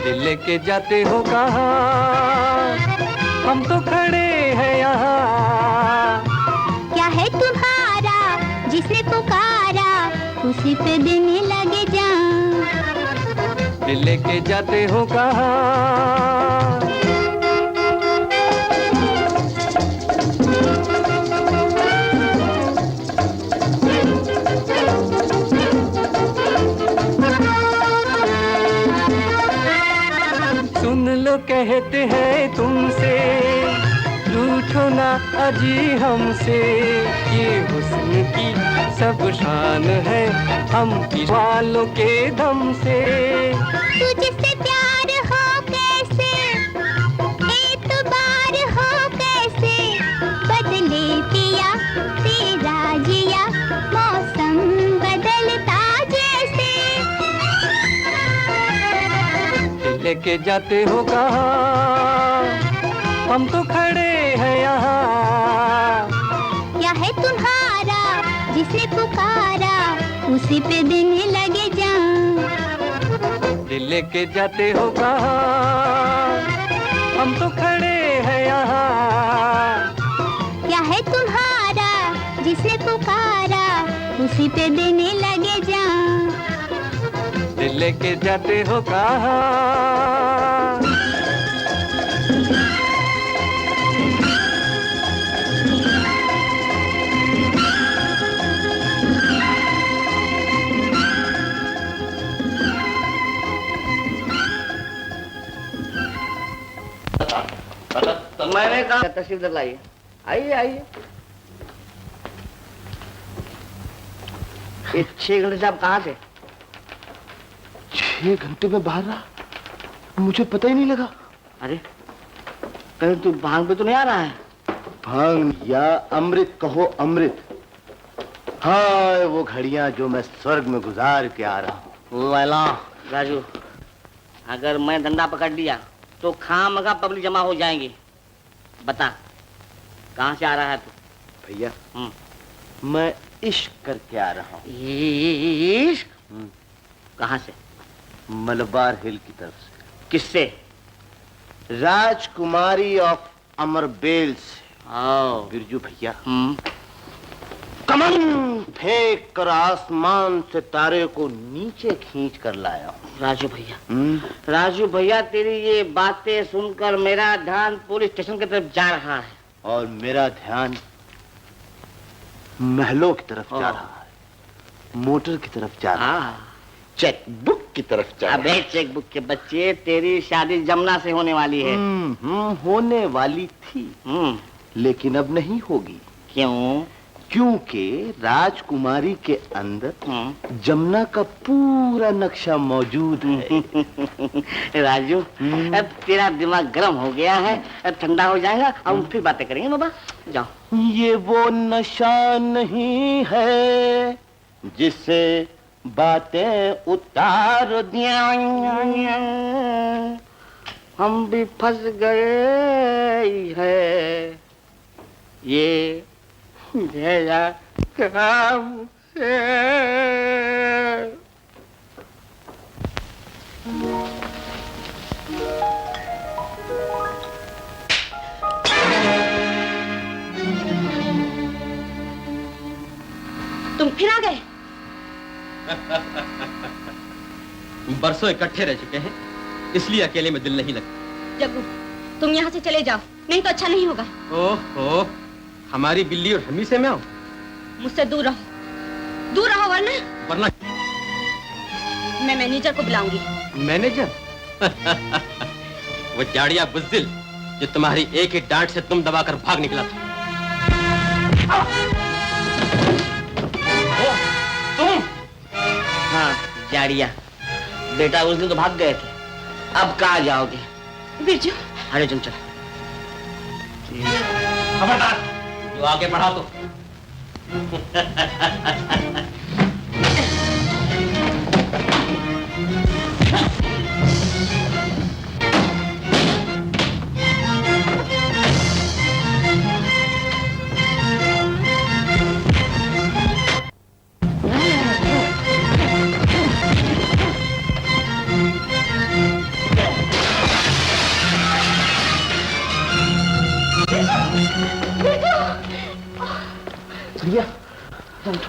दिल लेके जाते हो कहाँ, हम तो खड़े हैं यहाँ। क्या है तुम्हारा जिसने पुकारा उसी पे देने लगे जान। दिल लेके जाते हो कहाँ। सुन लो कहते हैं तुमसे रूठो ना अजी हमसे। ये हुस्न की सब शान है हम वालों के दम से। तुझसे प्यार हो कैसे एतबार हो कैसे। बदले पिया तेरा जिया मौसम बदलता जैसे। लेके जाते हो कहाँ, हम तो खड़े हैं यहाँ। क्या है तुम्हारा जिसने पुकारा उसी पे देने लगे जान। दिल लेके जाते हो कहाँ, हम तो खड़े हैं यहाँ। क्या है तुम्हारा जिसने पुकारा उसी पे देने लगे जान। दिल लेके जाते हो कहाँ। तो मैंने कहा तशरीफ लाइए। आइए आइए। ये 6 घंटे से आप कहाँ थे? 6 घंटे में बाहर रहा, मुझे पता ही नहीं लगा। अरे कहीं तू भांग पे तो नहीं आ रहा है? भांग या अमृत कहो अमृत। हाँ वो घड़ियां जो मैं स्वर्ग में गुजार के आ रहा हूँ। वाला राजू, अगर मैं धंधा पकड़ लिया तो खामखा पब्लिक जमा हो जाएंगी। बता कहाँ से आ रहा है तू? भैया मैं इश्क करके आ रहा हूँ। इश्क? कहाँ से? मलबार हिल की तरफ से। किससे? राजकुमारी ऑफ अमरबेल से। बिरजू भैया कमन फेंक कर आसमान से तारे को नीचे खींच कर लाया हूँ। राजू भैया, राजू भैया तेरी ये बातें सुनकर मेरा ध्यान पुलिस स्टेशन की तरफ जा रहा है। और मेरा ध्यान महलों की तरफ जा रहा है, मोटर की तरफ जा रहा है, चेकबुक की तरफ जा रहा है। अबे चेकबुक के बच्चे, तेरी शादी जमुना से होने वाली है। होने वाली थी लेकिन अब नहीं होगी। क्यों? क्योंकि राजकुमारी के अंदर जमुना का पूरा नक्शा मौजूद है। राजू, अब तेरा दिमाग गर्म हो गया है, अब ठंडा हो जाएगा, अब फिर बातें करेंगे बाबा। जाओ। ये वो नशा नहीं है जिससे बातें उतार दिया, हम भी फंस गए है ये भेजा काम से। तुम फिर आ गए? बरसों इकट्ठे रह चुके हैं, इसलिए अकेले में दिल नहीं लगता। जग्गू, तुम यहाँ से चले जाओ, नहीं तो अच्छा नहीं होगा। ओहो, हमारी बिल्ली और हमी से मैं हूँ। मुझसे दूर रहो वरना मैं मैनेजर को बुलाऊंगी। मैनेजर? वो जाड़िया बुज़दिल जो तुम्हारी एक ही डांट से तुम दबाकर भाग निकला था। तुम? हाँ जाड़िया, बेटा उस दिन तो भाग गए थे, अब कहाँ जाओगे? बिरजू। अरे चंचल, खबरदार जो आगे बढ़ा तो। भैया चलो।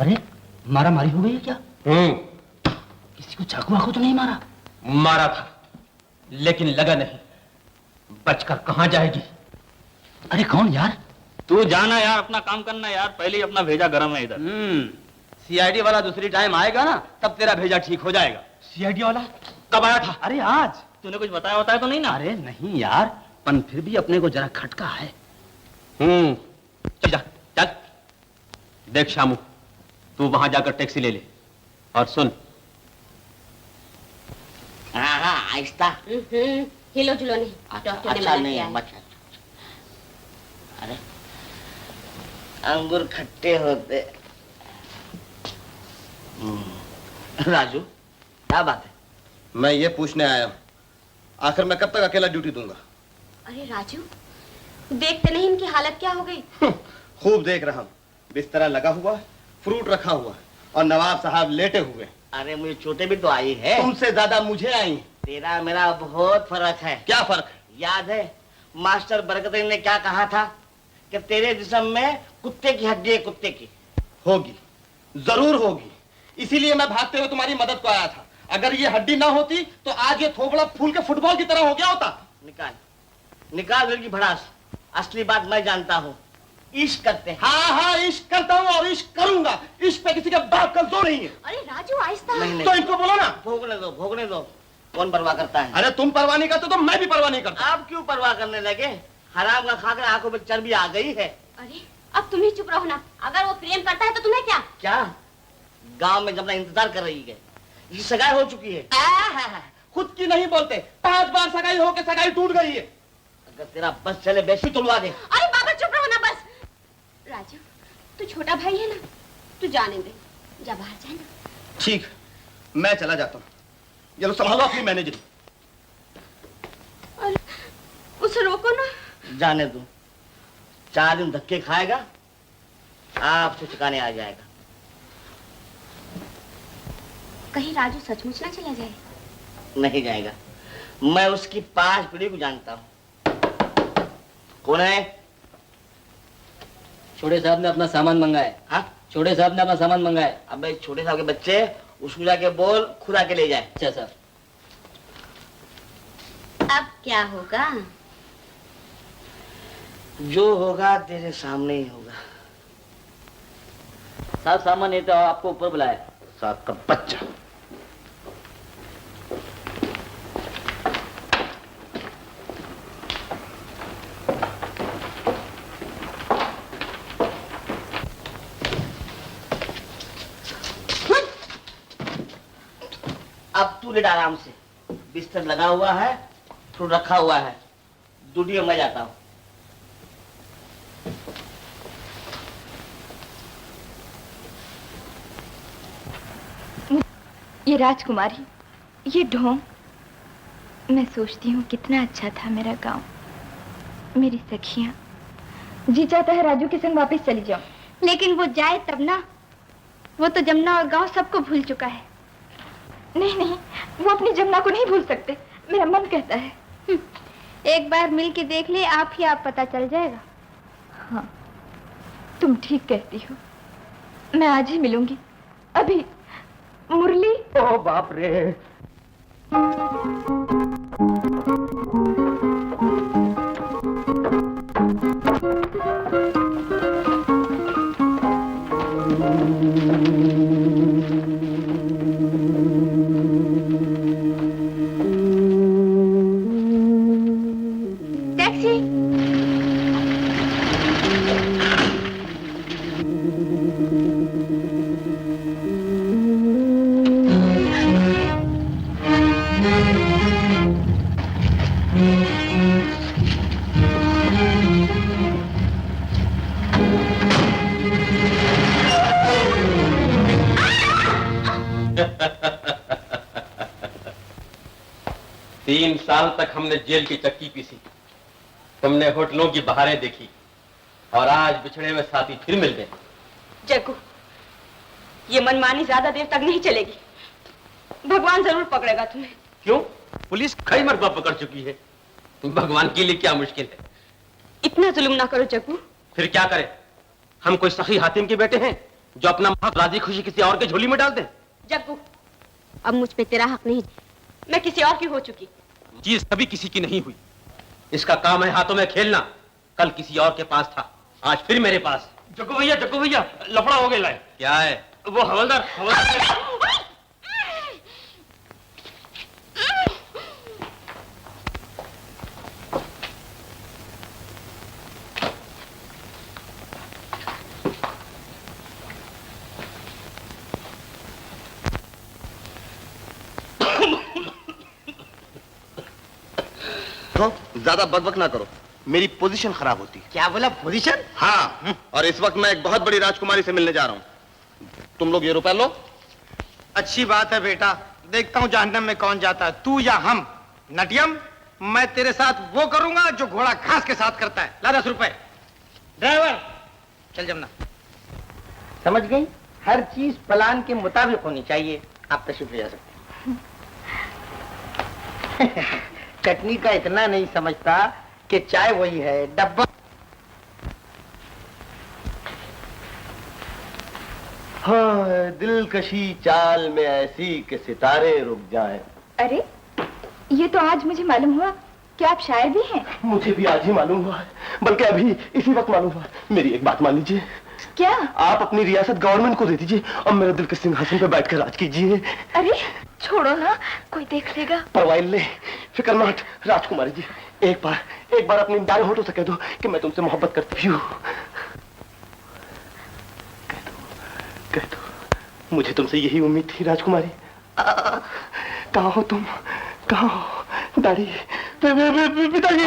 अरे मारा मारी हो गई है क्या? किसी को चाकू वाकू तो नहीं मारा? मारा था लेकिन लगा नहीं, बचकर कहां जाएगी? अरे कौन यार? तू जाना यार, अपना काम करना यार, पहले ही अपना भेजा गरम है इधर। सीआईडी वाला दूसरी टाइम आएगा ना, तब तेरा भेजा ठीक हो जाएगा। सीआईडी वाला कब आया था? अरे आज। तूने कुछ बताया होता है तो नहीं ना? अरे नहीं यार, पर फिर भी अपने को जरा खटका है। चल जा, चल। देख शामू, तू वहां जाकर टैक्सी ले ले, और सुन। हाँ आहिस्ता। हिलो जुलो नहीं, डॉक्टर ने अच्छा मना नहीं किया है, है। बच्चा। अरे अंगूर खट्टे होते। राजू क्या बात है? मैं ये पूछने आया हूँ, आखिर मैं कब तक अकेला ड्यूटी दूंगा? अरे राजू, देखते नहीं इनकी हालत क्या हो गई? खूब देख रहा हूँ, बिस्तरा लगा हुआ है, फ्रूट रखा हुआ है, और नवाब साहब लेटे हुए। अरे मुझे चोटें भी तो आई है। तुमसे ज्यादा मुझे आई। तेरा मेरा बहुत फर्क है। क्या फर्क? याद है मास्टर बरकतई ने क्या कहा था कि तेरे जिस्म में कुत्ते की हड्डी है, कुत्ते की। होगी, जरूर होगी, इसीलिए मैं भागते हुए तुम्हारी मदद को आया था। अगर ये हड्डी ना होती तो आज ये थोबड़ा फूल के फुटबॉल की तरह हो गया होता। निकाल निकाल लड़की भड़ास। असली बात मैं जानता हूँ, इश्क करते हैं। हाँ हाँ, इश्क करता हूँ और इश्क करूंगा। इश्क पे किसी का बाप का जोर नहीं है। अरे राजू आहिस्ता। नहीं, तो इनको बोलो ना। भोगने दो, भोगने दो। कौन परवाह करता है? अरे तुम परवाह नहीं करते तो मैं भी परवाह नहीं करता। आप क्यों परवाह करने लगे? हराम का खाकर आंखों में चर्बी आ गई है। अरे अब तुम ही चुप रहो ना। अगर वो प्रेम करता है तो तुम्हें क्या? क्या गांव में जमुना इंतजार कर रही है? ये सगाई हो चुकी है। खुद की नहीं बोलते, 5 बार सगाई होके सगाई टूट गई है। अगर तेरा बस चले बेसी तुलवा दे। अरे बाबा चुप रहो ना बस। राजू तू छोटा भाई है ना, तू जाने दे, जा बाहर जाना। ठीक, मैं चला जाता हूँ। ये लो संभालो अपनी मैनेजर। अरे उसे रोको ना। जाने दो, 4 दिन धक्के खाएगा, आपसे ठिकाने आ जाएगा। कहीं राजू सचमुच ना चला जाए। नहीं जाएगा, मैं उसकी 5 पीढ़ी को जानता हूँ। कौन है? छोटे साहब ने अपना सामान मंगाया। हाँ, छोटे साहब ने अपना सामान मंगाया। अबे छोटे साहब के बच्चे, उसको जाके बोल खुद आके ले जाए। अच्छा साहब। अब क्या होगा? जो होगा तेरे सामने ही होगा। साहब सामान नहीं तो आपको ऊपर बुलाया। साहब का बच्चा। अब तू लेट आराम से। बिस्तर लगा हुआ है, फ्रूट रखा हुआ है। दूधियों में जाता हूँ। ये राजकुमारी, ये ढोंग, मैं सोचती हूँ कितना अच्छा था मेरा गांव, मेरी सखियां। जी चाहता है राजू के संग वापस चली जाऊं। लेकिन वो जाए तब ना। वो तो जमुना और गांव सबको भूल चुका है। नहीं नहीं, वो अपनी जमुना को नहीं भूल सकते, मेरा मन कहता है। एक बार मिल के देख ले, आप ही आप पता चल जाएगा। हाँ, तुम ठीक कहती हो, मैं आज ही मिलूंगी। अभी मुरली। ओ बाप रे। टैक्सी। तीन साल तक हमने जेल की चक्की पीसी, तुमने होटलों की बहारें देखी और आज बिछड़े हुए साथी फिर मिल गए। जग्गू, ये मनमानी ज्यादा देर तक नहीं चलेगी। भगवान जरूर पकड़ेगा तुम्हें। क्यों? पुलिस कई मरतबा पकड़ चुकी है, भगवान के लिए क्या मुश्किल है? इतना जुल्म ना करो जग्गू। फिर क्या करें? हम कोई सखी हातिम के बेटे हैं जो अपना हक राजी खुशी किसी और के झोली में डाल दें? जग्गू, अब मुझ पे तेरा हक नहीं, मैं किसी और की हो चुकी। चीज कभी किसी की नहीं हुई, इसका काम है हाथों में खेलना। कल किसी और के पास था, आज फिर मेरे पास। जग्गू भैया लफड़ा हो गया। क्या है? वो हवलदार ज्यादा बकबक ना करो, मेरी पोजीशन खराब होती है। क्या बोला? पोजीशन? हाँ, और इस वक्त मैं एक बहुत बड़ी राजकुमारी से मिलने जा रहा हूँ। तुम लोग ये रुपए लो। अच्छी बात है बेटा, देखता हूँ जहन्नम में कौन जाता है, तू या हम। नटियम, मैं तेरे साथ वो करूंगा जो घोड़ा घास के साथ करता है। ला 10 रुपए। ड्राइवर चल जमुना। समझ गई? हर चीज प्लान के मुताबिक होनी चाहिए। आप तशरीफ ले जा सकते हैं। चटनी का इतना नहीं समझता कि चाय वही है, डब्बा दिलकशी चाल में ऐसी कि सितारे रुक जाएं। अरे ये तो आज मुझे मालूम हुआ कि आप शायर भी हैं। मुझे भी आज ही मालूम हुआ है, बल्कि अभी इसी वक्त मालूम हुआ। मेरी एक बात मान लीजिए। क्या? आप अपनी रियासत गवर्नमेंट को दे दीजिए और मेरे दिल के सिंहासन पे बैठकर राज कीजिए। अरे छोड़ो ना, कोई देख लेगा। परवाह ले, फिक्र मत। राजकुमारी जी, एक बार अपने दाएं होठों से कह दो कि मैं तुमसे मोहब्बत करती हूँ। कह दो, मुझे तुमसे यही उम्मीद थी राजकुमारी। कहाँ हो तुम? कहाँ हो? दाढ़ी पिताजी,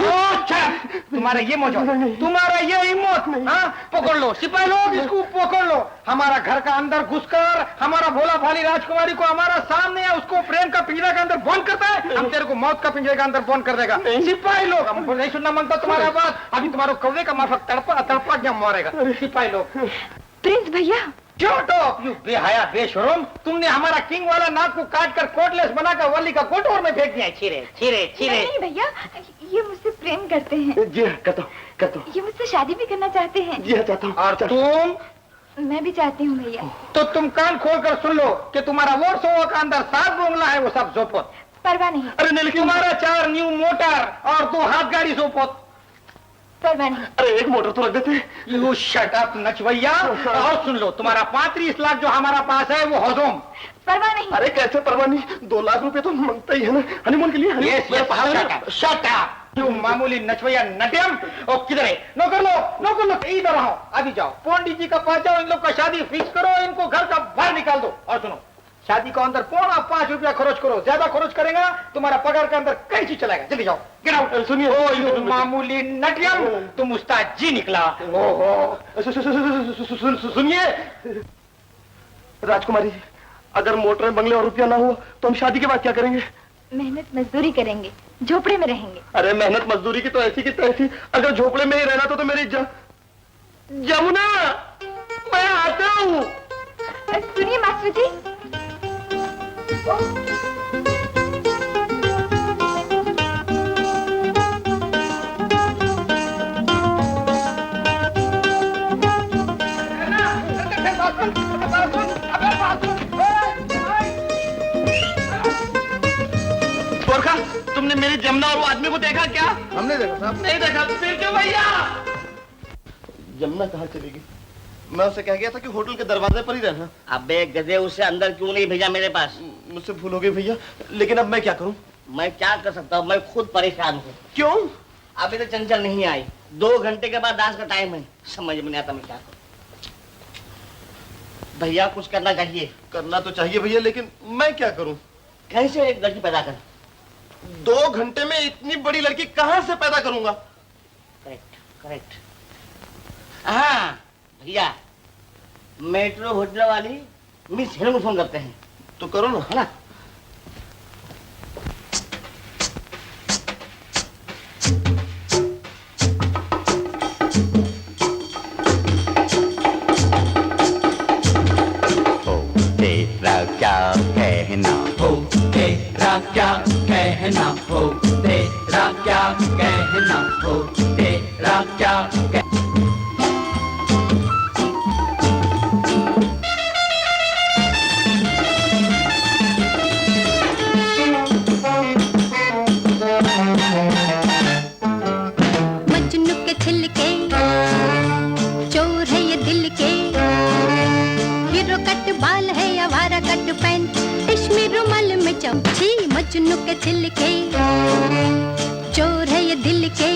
तुम्हारा ये मौज, तुम्हारा ये हिम्मत। हाँ, पकड़ लो सिपाही लोग, इसको पकड़ लो। हमारा घर का अंदर घुसकर हमारा भोला भाली राजकुमारी को हमारा सामने या उसको प्रेम का पिंजरा के अंदर बंद करता है, हम तेरे को मौत का पिंजरे के अंदर बंद कर देगा। सिपाही लोग, हम नहीं सुनना मानता तुम्हारा बात। अभी तुम्हारा कौवे का माफक तड़पा क्या मारेगा। सिपाही लोग। प्रिंस भैया, Shut up, you बेहया बेशरम! तुमने हमारा किंग वाला नाक को काट कर कोटलेस बनाकर वली का कोटोर में फेंक दिया। छिरे। नहीं भैया, ये मुझसे प्रेम करते हैं। जी हाँ, करता हूँ। ये मुझसे शादी भी करना चाहते हैं। जी हाँ, चाहता हूँ। और तुम? मैं भी चाहती हूँ भैया। तो तुम कान खोल कर सुन लो कि तुम्हारा वो सौ का अंदर 7 बोंगला है, वो सब जोपोत। परवाह नहीं। अरे नहीं, लेकिन तुम्हारा 4 न्यू मोटर और 2 हाथ गाड़ी जोपोत। परवाह नहीं। अरे एक मोटर तो रख देते। यू शट अप नचवैया। और सुन लो, तुम्हारा 35 लाख जो हमारा पास है वो हजोम। परवाह नहीं। अरे कैसे परवाह नहीं? 2 लाख रुपए तो मांगता ही है ना हनीमून के लिए। शट अप यू मामूली नचवैया नटियम। और किधर है? नौकर लो, इधर आओ, अभी जाओ पंडित जी का पास जाओ, इन लोग का शादी फिक्स करो, इनको घर का बाहर निकाल दो। और सुनो, शादी को अंदर 5.25 रुपया खर्च करो। ज्यादा खर्च करेगा तुम्हारा पगार के अंदर कई चीज चलेगा। जल्दी जाओ, गेट आउट। सुनिए, ओ यू मामूली नटियम, तुम उस्ताद जी निकला। ओहो, सुनिए राजकुमारी जी, अगर मोटर बंगले और रुपया ना हो तो हम शादी के बाद क्या करेंगे? मेहनत मजदूरी करेंगे, झोपड़े में रहेंगे। अरे मेहनत मजदूरी की तो ऐसी की तैसी, अगर झोपड़े में ही रहना तो मेरी जमुना, मैं आता हूँ। सुनिए मास्टर जी, गोरखा, तुमने मेरी जमुना और वो आदमी को देखा क्या? हमने देखा साहब। नहीं देखा, फिर क्यों भैया? जमुना कहाँ चलेगी? मैं उसे कह गया था कि होटल के दरवाजे पर ही रहना। अबे गधे, उसे अंदर क्यों नहीं भेजा मेरे पास? मुझसे भूल हो गई भैया, लेकिन अब मैं क्या करूं? मैं क्या कर सकता हूँ, मैं खुद परेशान हूँ। क्यों? अभी तो चंचल नहीं आई, 2 घंटे के बाद डांस का टाइम है, समझ में नहीं आता मैं क्या करूँ। भैया कुछ करना चाहिए। करना तो चाहिए भैया, लेकिन मैं क्या करूं? कैसे एक लड़की पैदा कर? 2 घंटे में इतनी बड़ी लड़की कहां से पैदा करूंगा? करेक्ट। हाँ भैया, मेट्रो होटल वाली मिस हेलो को फोन करते हैं। तो करो ना। है ना? तेरा क्या कहना हो, तेरा क्या कहना हो, तेरा क्या कहना हो, तेरा क्या मजनू के छिलके चोर है ये दिल के, हीरो कट बाल है आवारा कट पैंट, रेशमी रुमाल में चमची। मजनू के छिलके चोर है ये दिल के,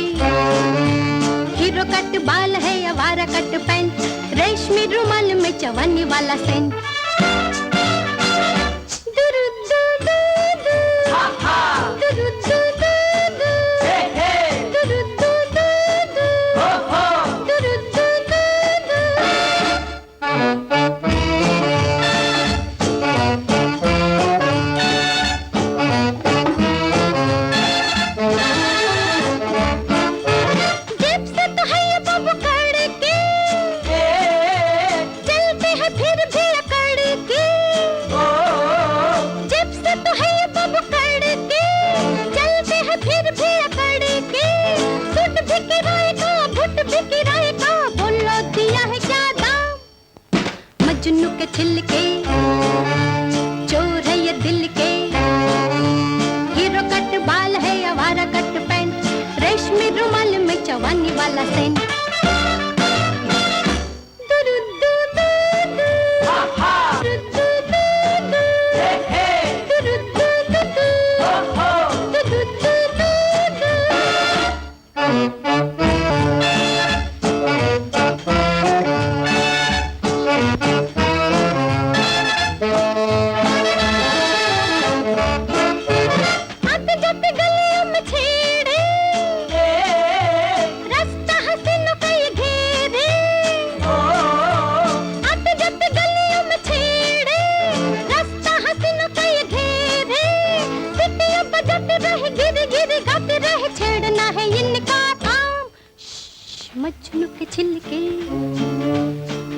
हीरो कट बाल है आवारा कट पैंट, रेशमी रुमाल में चवन्नी वाला सेंट। मजनू के छिलके वाला सेंट मजनू के छिलके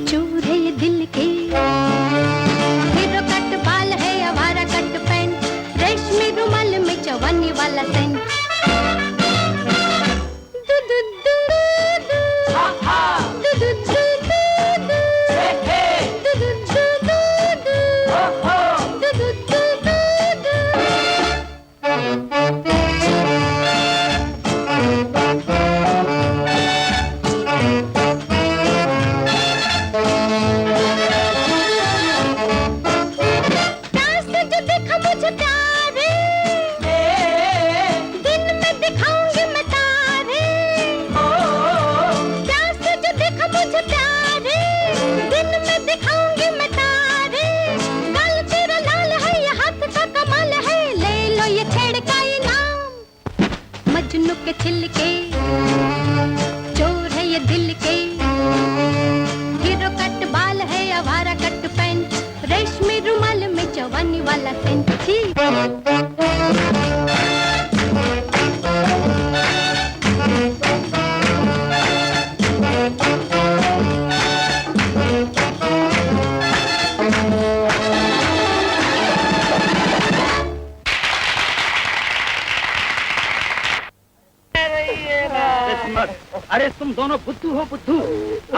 चूर है ये दिल के हीरो कट बाल है आवारा कट पैंट रेशमी रुमाल में चवन्नी वाला सेंट दू दू दू दू दू दू मजनू के छिलके चोर है ये दिल के हीरो कट बाल है आवारा कट पैंट रेशमी रुमाल में चवन्नी वाला सेंट अरे तुम दोनों बुद्धू हो बुद्धू।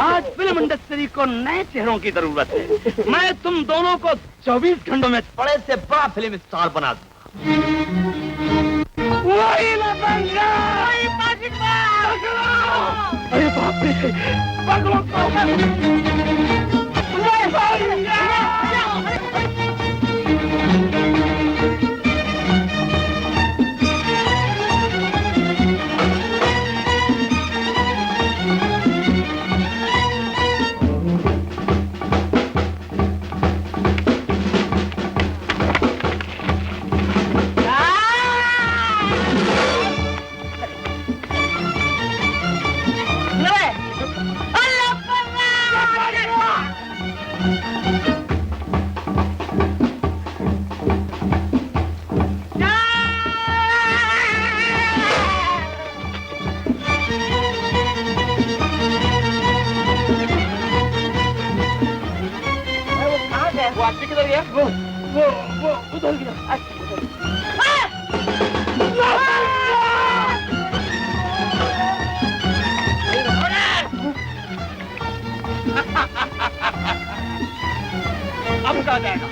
आज फिल्म इंडस्ट्री को नए चेहरों की जरूरत है। मैं तुम दोनों को 24 घंटों में बड़े से बड़ा फिल्म स्टार बना दूंगा। वही लफंगा, वही अरे बाप रे, वो उधर गया। अब कहा जाएगा।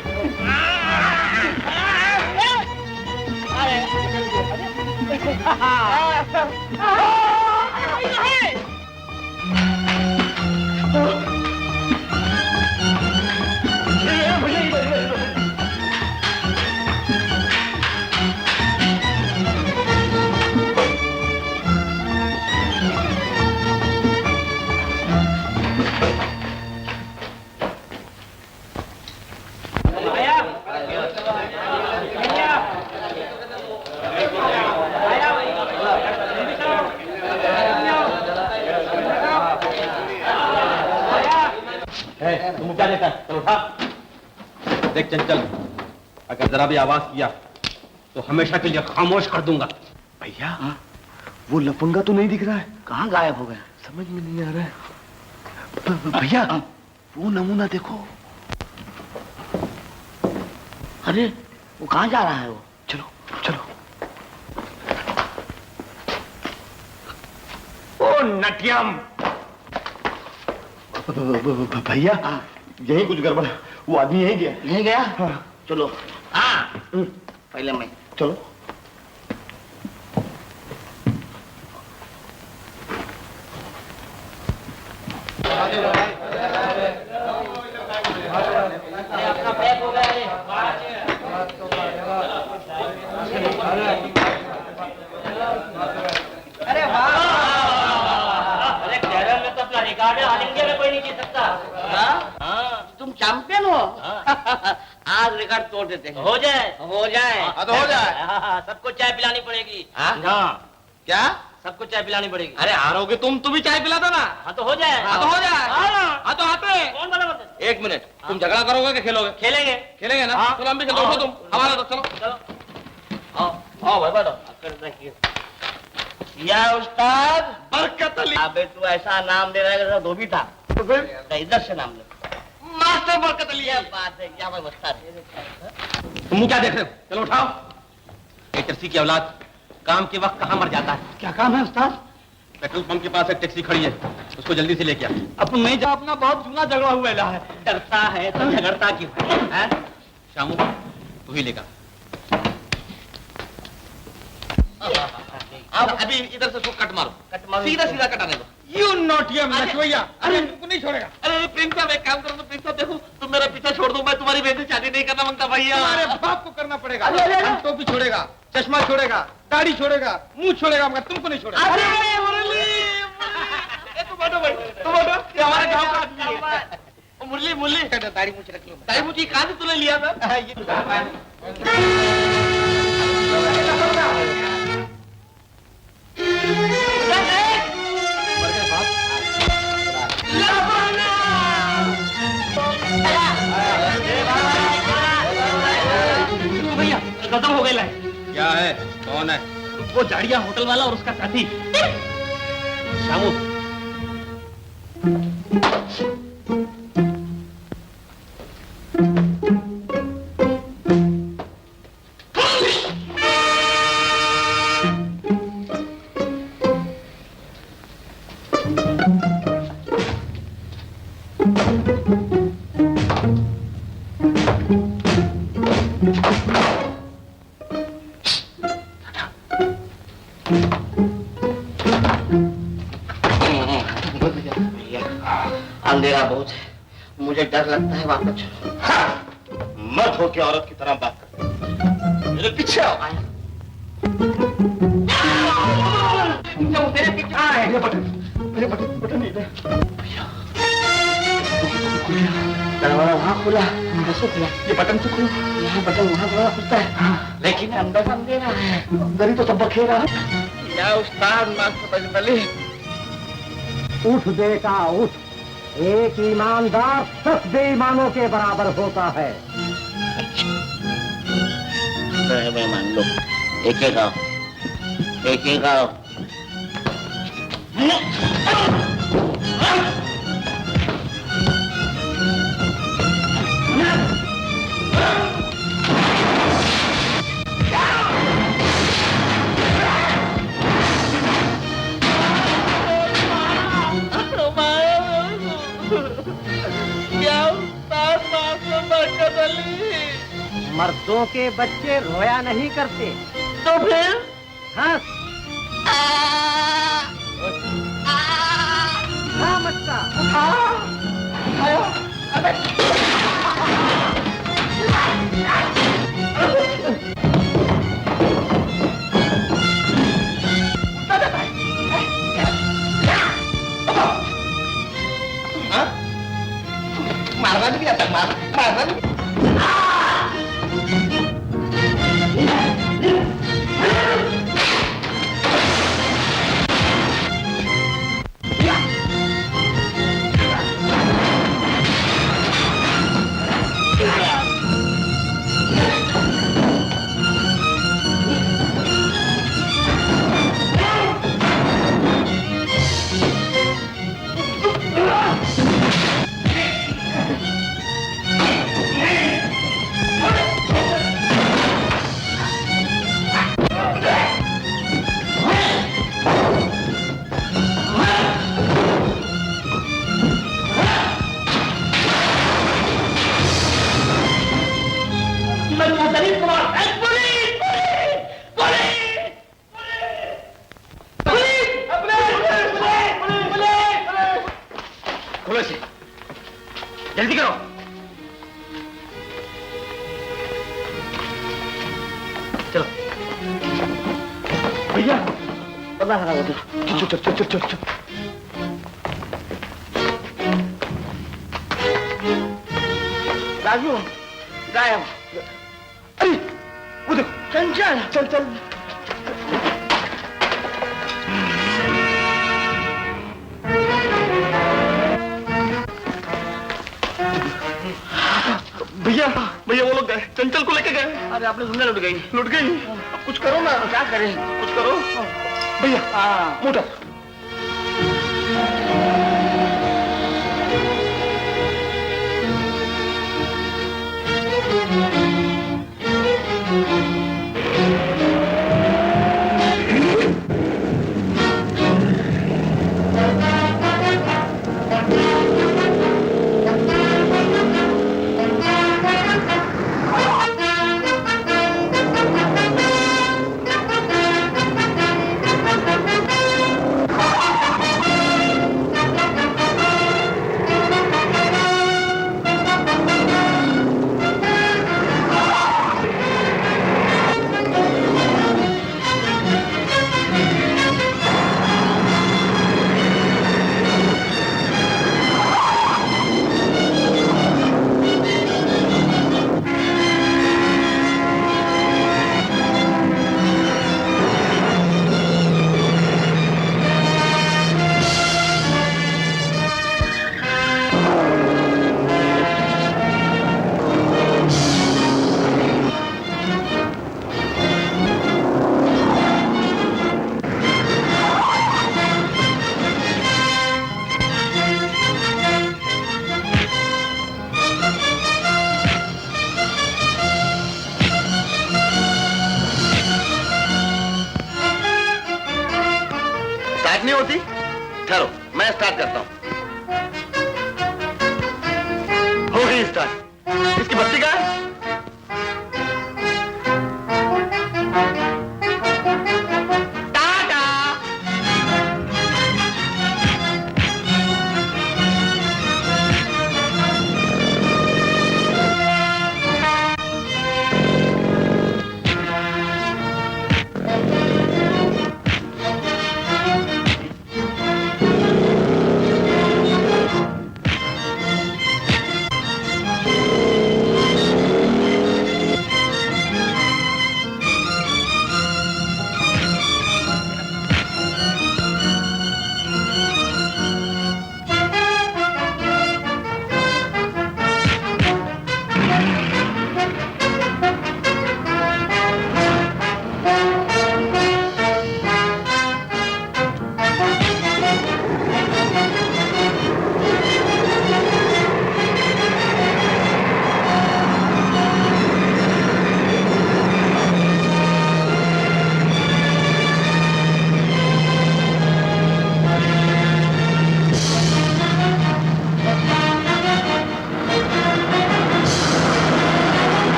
तुम क्या देखा? चल उठा। देख चंचल, अगर जरा भी आवाज किया तो हमेशा के लिए खामोश कर दूंगा। भैया, वो लफंगा तो नहीं दिख रहा है। कहाँ गायब हो गया? समझ में नहीं आ रहा है। भैया, वो नमूना देखो। अरे वो कहाँ जा रहा है? वो चलो चलो। ओ नटियम, भैया यही कुछ गड़बड़ है। वो आदमी यहीं गया। यहीं गया? हाँ। चलो। हाँ पहले मैं। चलो। रिकॉर्ड तोड़ देते हैं। हो जाए हो जाए। हाँ तो हो जाए। हाँ, सबको चाय पिलानी पड़ेगी। हाँ? क्या? सबको चाय पिलानी पड़ेगी। अरे हारोगे तुम भी चाय पिला दो ना। हाँ तो हो जाए। हाँ तो हो जाए। हाँ तो आते। कौन बना बोलते? एक मिनट, तुम झगड़ा करोगे कि खेलोगे? खेलेंगे। खेलेंगे ना? चलो हम भी खेलते। उठो तुम, हवाला दो, चलो। आओ भाई बैठो। या उस्ताद बरकत अली। अबे तू ऐसा नाम दे रहा है जैसा धोबी था। तो फिर इधर से नाम ले। मास्टर बरकत अली। क्या बात है, क्या व्यवस्था है। तुम क्या देख रहे हो? चलो उठाओ। एक टैक्सी की औलाद काम के वक्त कहाँ मर जाता है? क्या काम है उस्ताद? पेट्रोल पंप के पास एक टैक्सी खड़ी है, उसको जल्दी से लेके आ। अपन नहीं जा, अपना बहुत जूना झगड़ा हुआ है। डरता है तो झगड़ता क्यों है? शामू तू ही लेकर अब अभी इधर से उसको कट मारो, सीधा सीधा कटाने दो। यू नॉट ये नशवैया, अरे तुमको नहीं छोड़ेगा। अरे प्रिंस साहब एक काम करो तो प्रिंस साहब देखो तुम मेरा पीछा छोड़ दो, मैं तुम्हारी बहन से शादी नहीं करना मांगता भैया। तुम्हारे बाप को करना पड़ेगा। टोपी छोड़ेगा, चश्मा छोड़ेगा, दाढ़ी छोड़ेगा, मुंह छोड़ेगा, मगर तुमको नहीं छोड़ेगा। तुम बैठो, हमारे गाँव का आदमी है। मुरली मुरली दाढ़ी मुझे रख लो। दाढ़ी मुझे कहाँ से तूने लिया था? भैया गजब हो गया। क्या है? कौन है? वो झाड़िया होटल वाला और उसका साथी शामू। अंधेरा बहुत है, मुझे डर लगता है। वापस चलो। मत हो के औरत की तरह बात कर। मेरे पीछे आओ। तेरे पीछे आ है। बटन नहीं दे। दरवाजा वहाँ खुला, कैसे खुला? ये बटन से खुला। यहाँ बटन वहाँ खुला खुलता है, लेकिन अंदर अंधेरा है। अंदर ही तो सब बखेरा है। या उस्ताद मास्टर बजबली। उठ बेटा उठ, एक ईमानदार 10 बेईमानों के बराबर होता है। मैं मान लो, एक एक आओ, एक एक आओ। मर्दों के बच्चे रोया नहीं करते, तो फिर हंस। मटका मारना भी आता, मारना भी। जल्दी करो। चलो भैया, पता है चल चल चल चल चल। राजू गायब। चंचल चल चल। भैया भैया वो लोग गए, चंचल को लेके गए। अरे आपने सुनने लुट गई। लुट गई? अब कुछ करो ना। क्या करें? कुछ करो भैया। मोटर नहीं होती। ठहरो मैं स्टार्ट करता हूँ। हो गई स्टार्ट। इसकी बत्ती कहाँ है?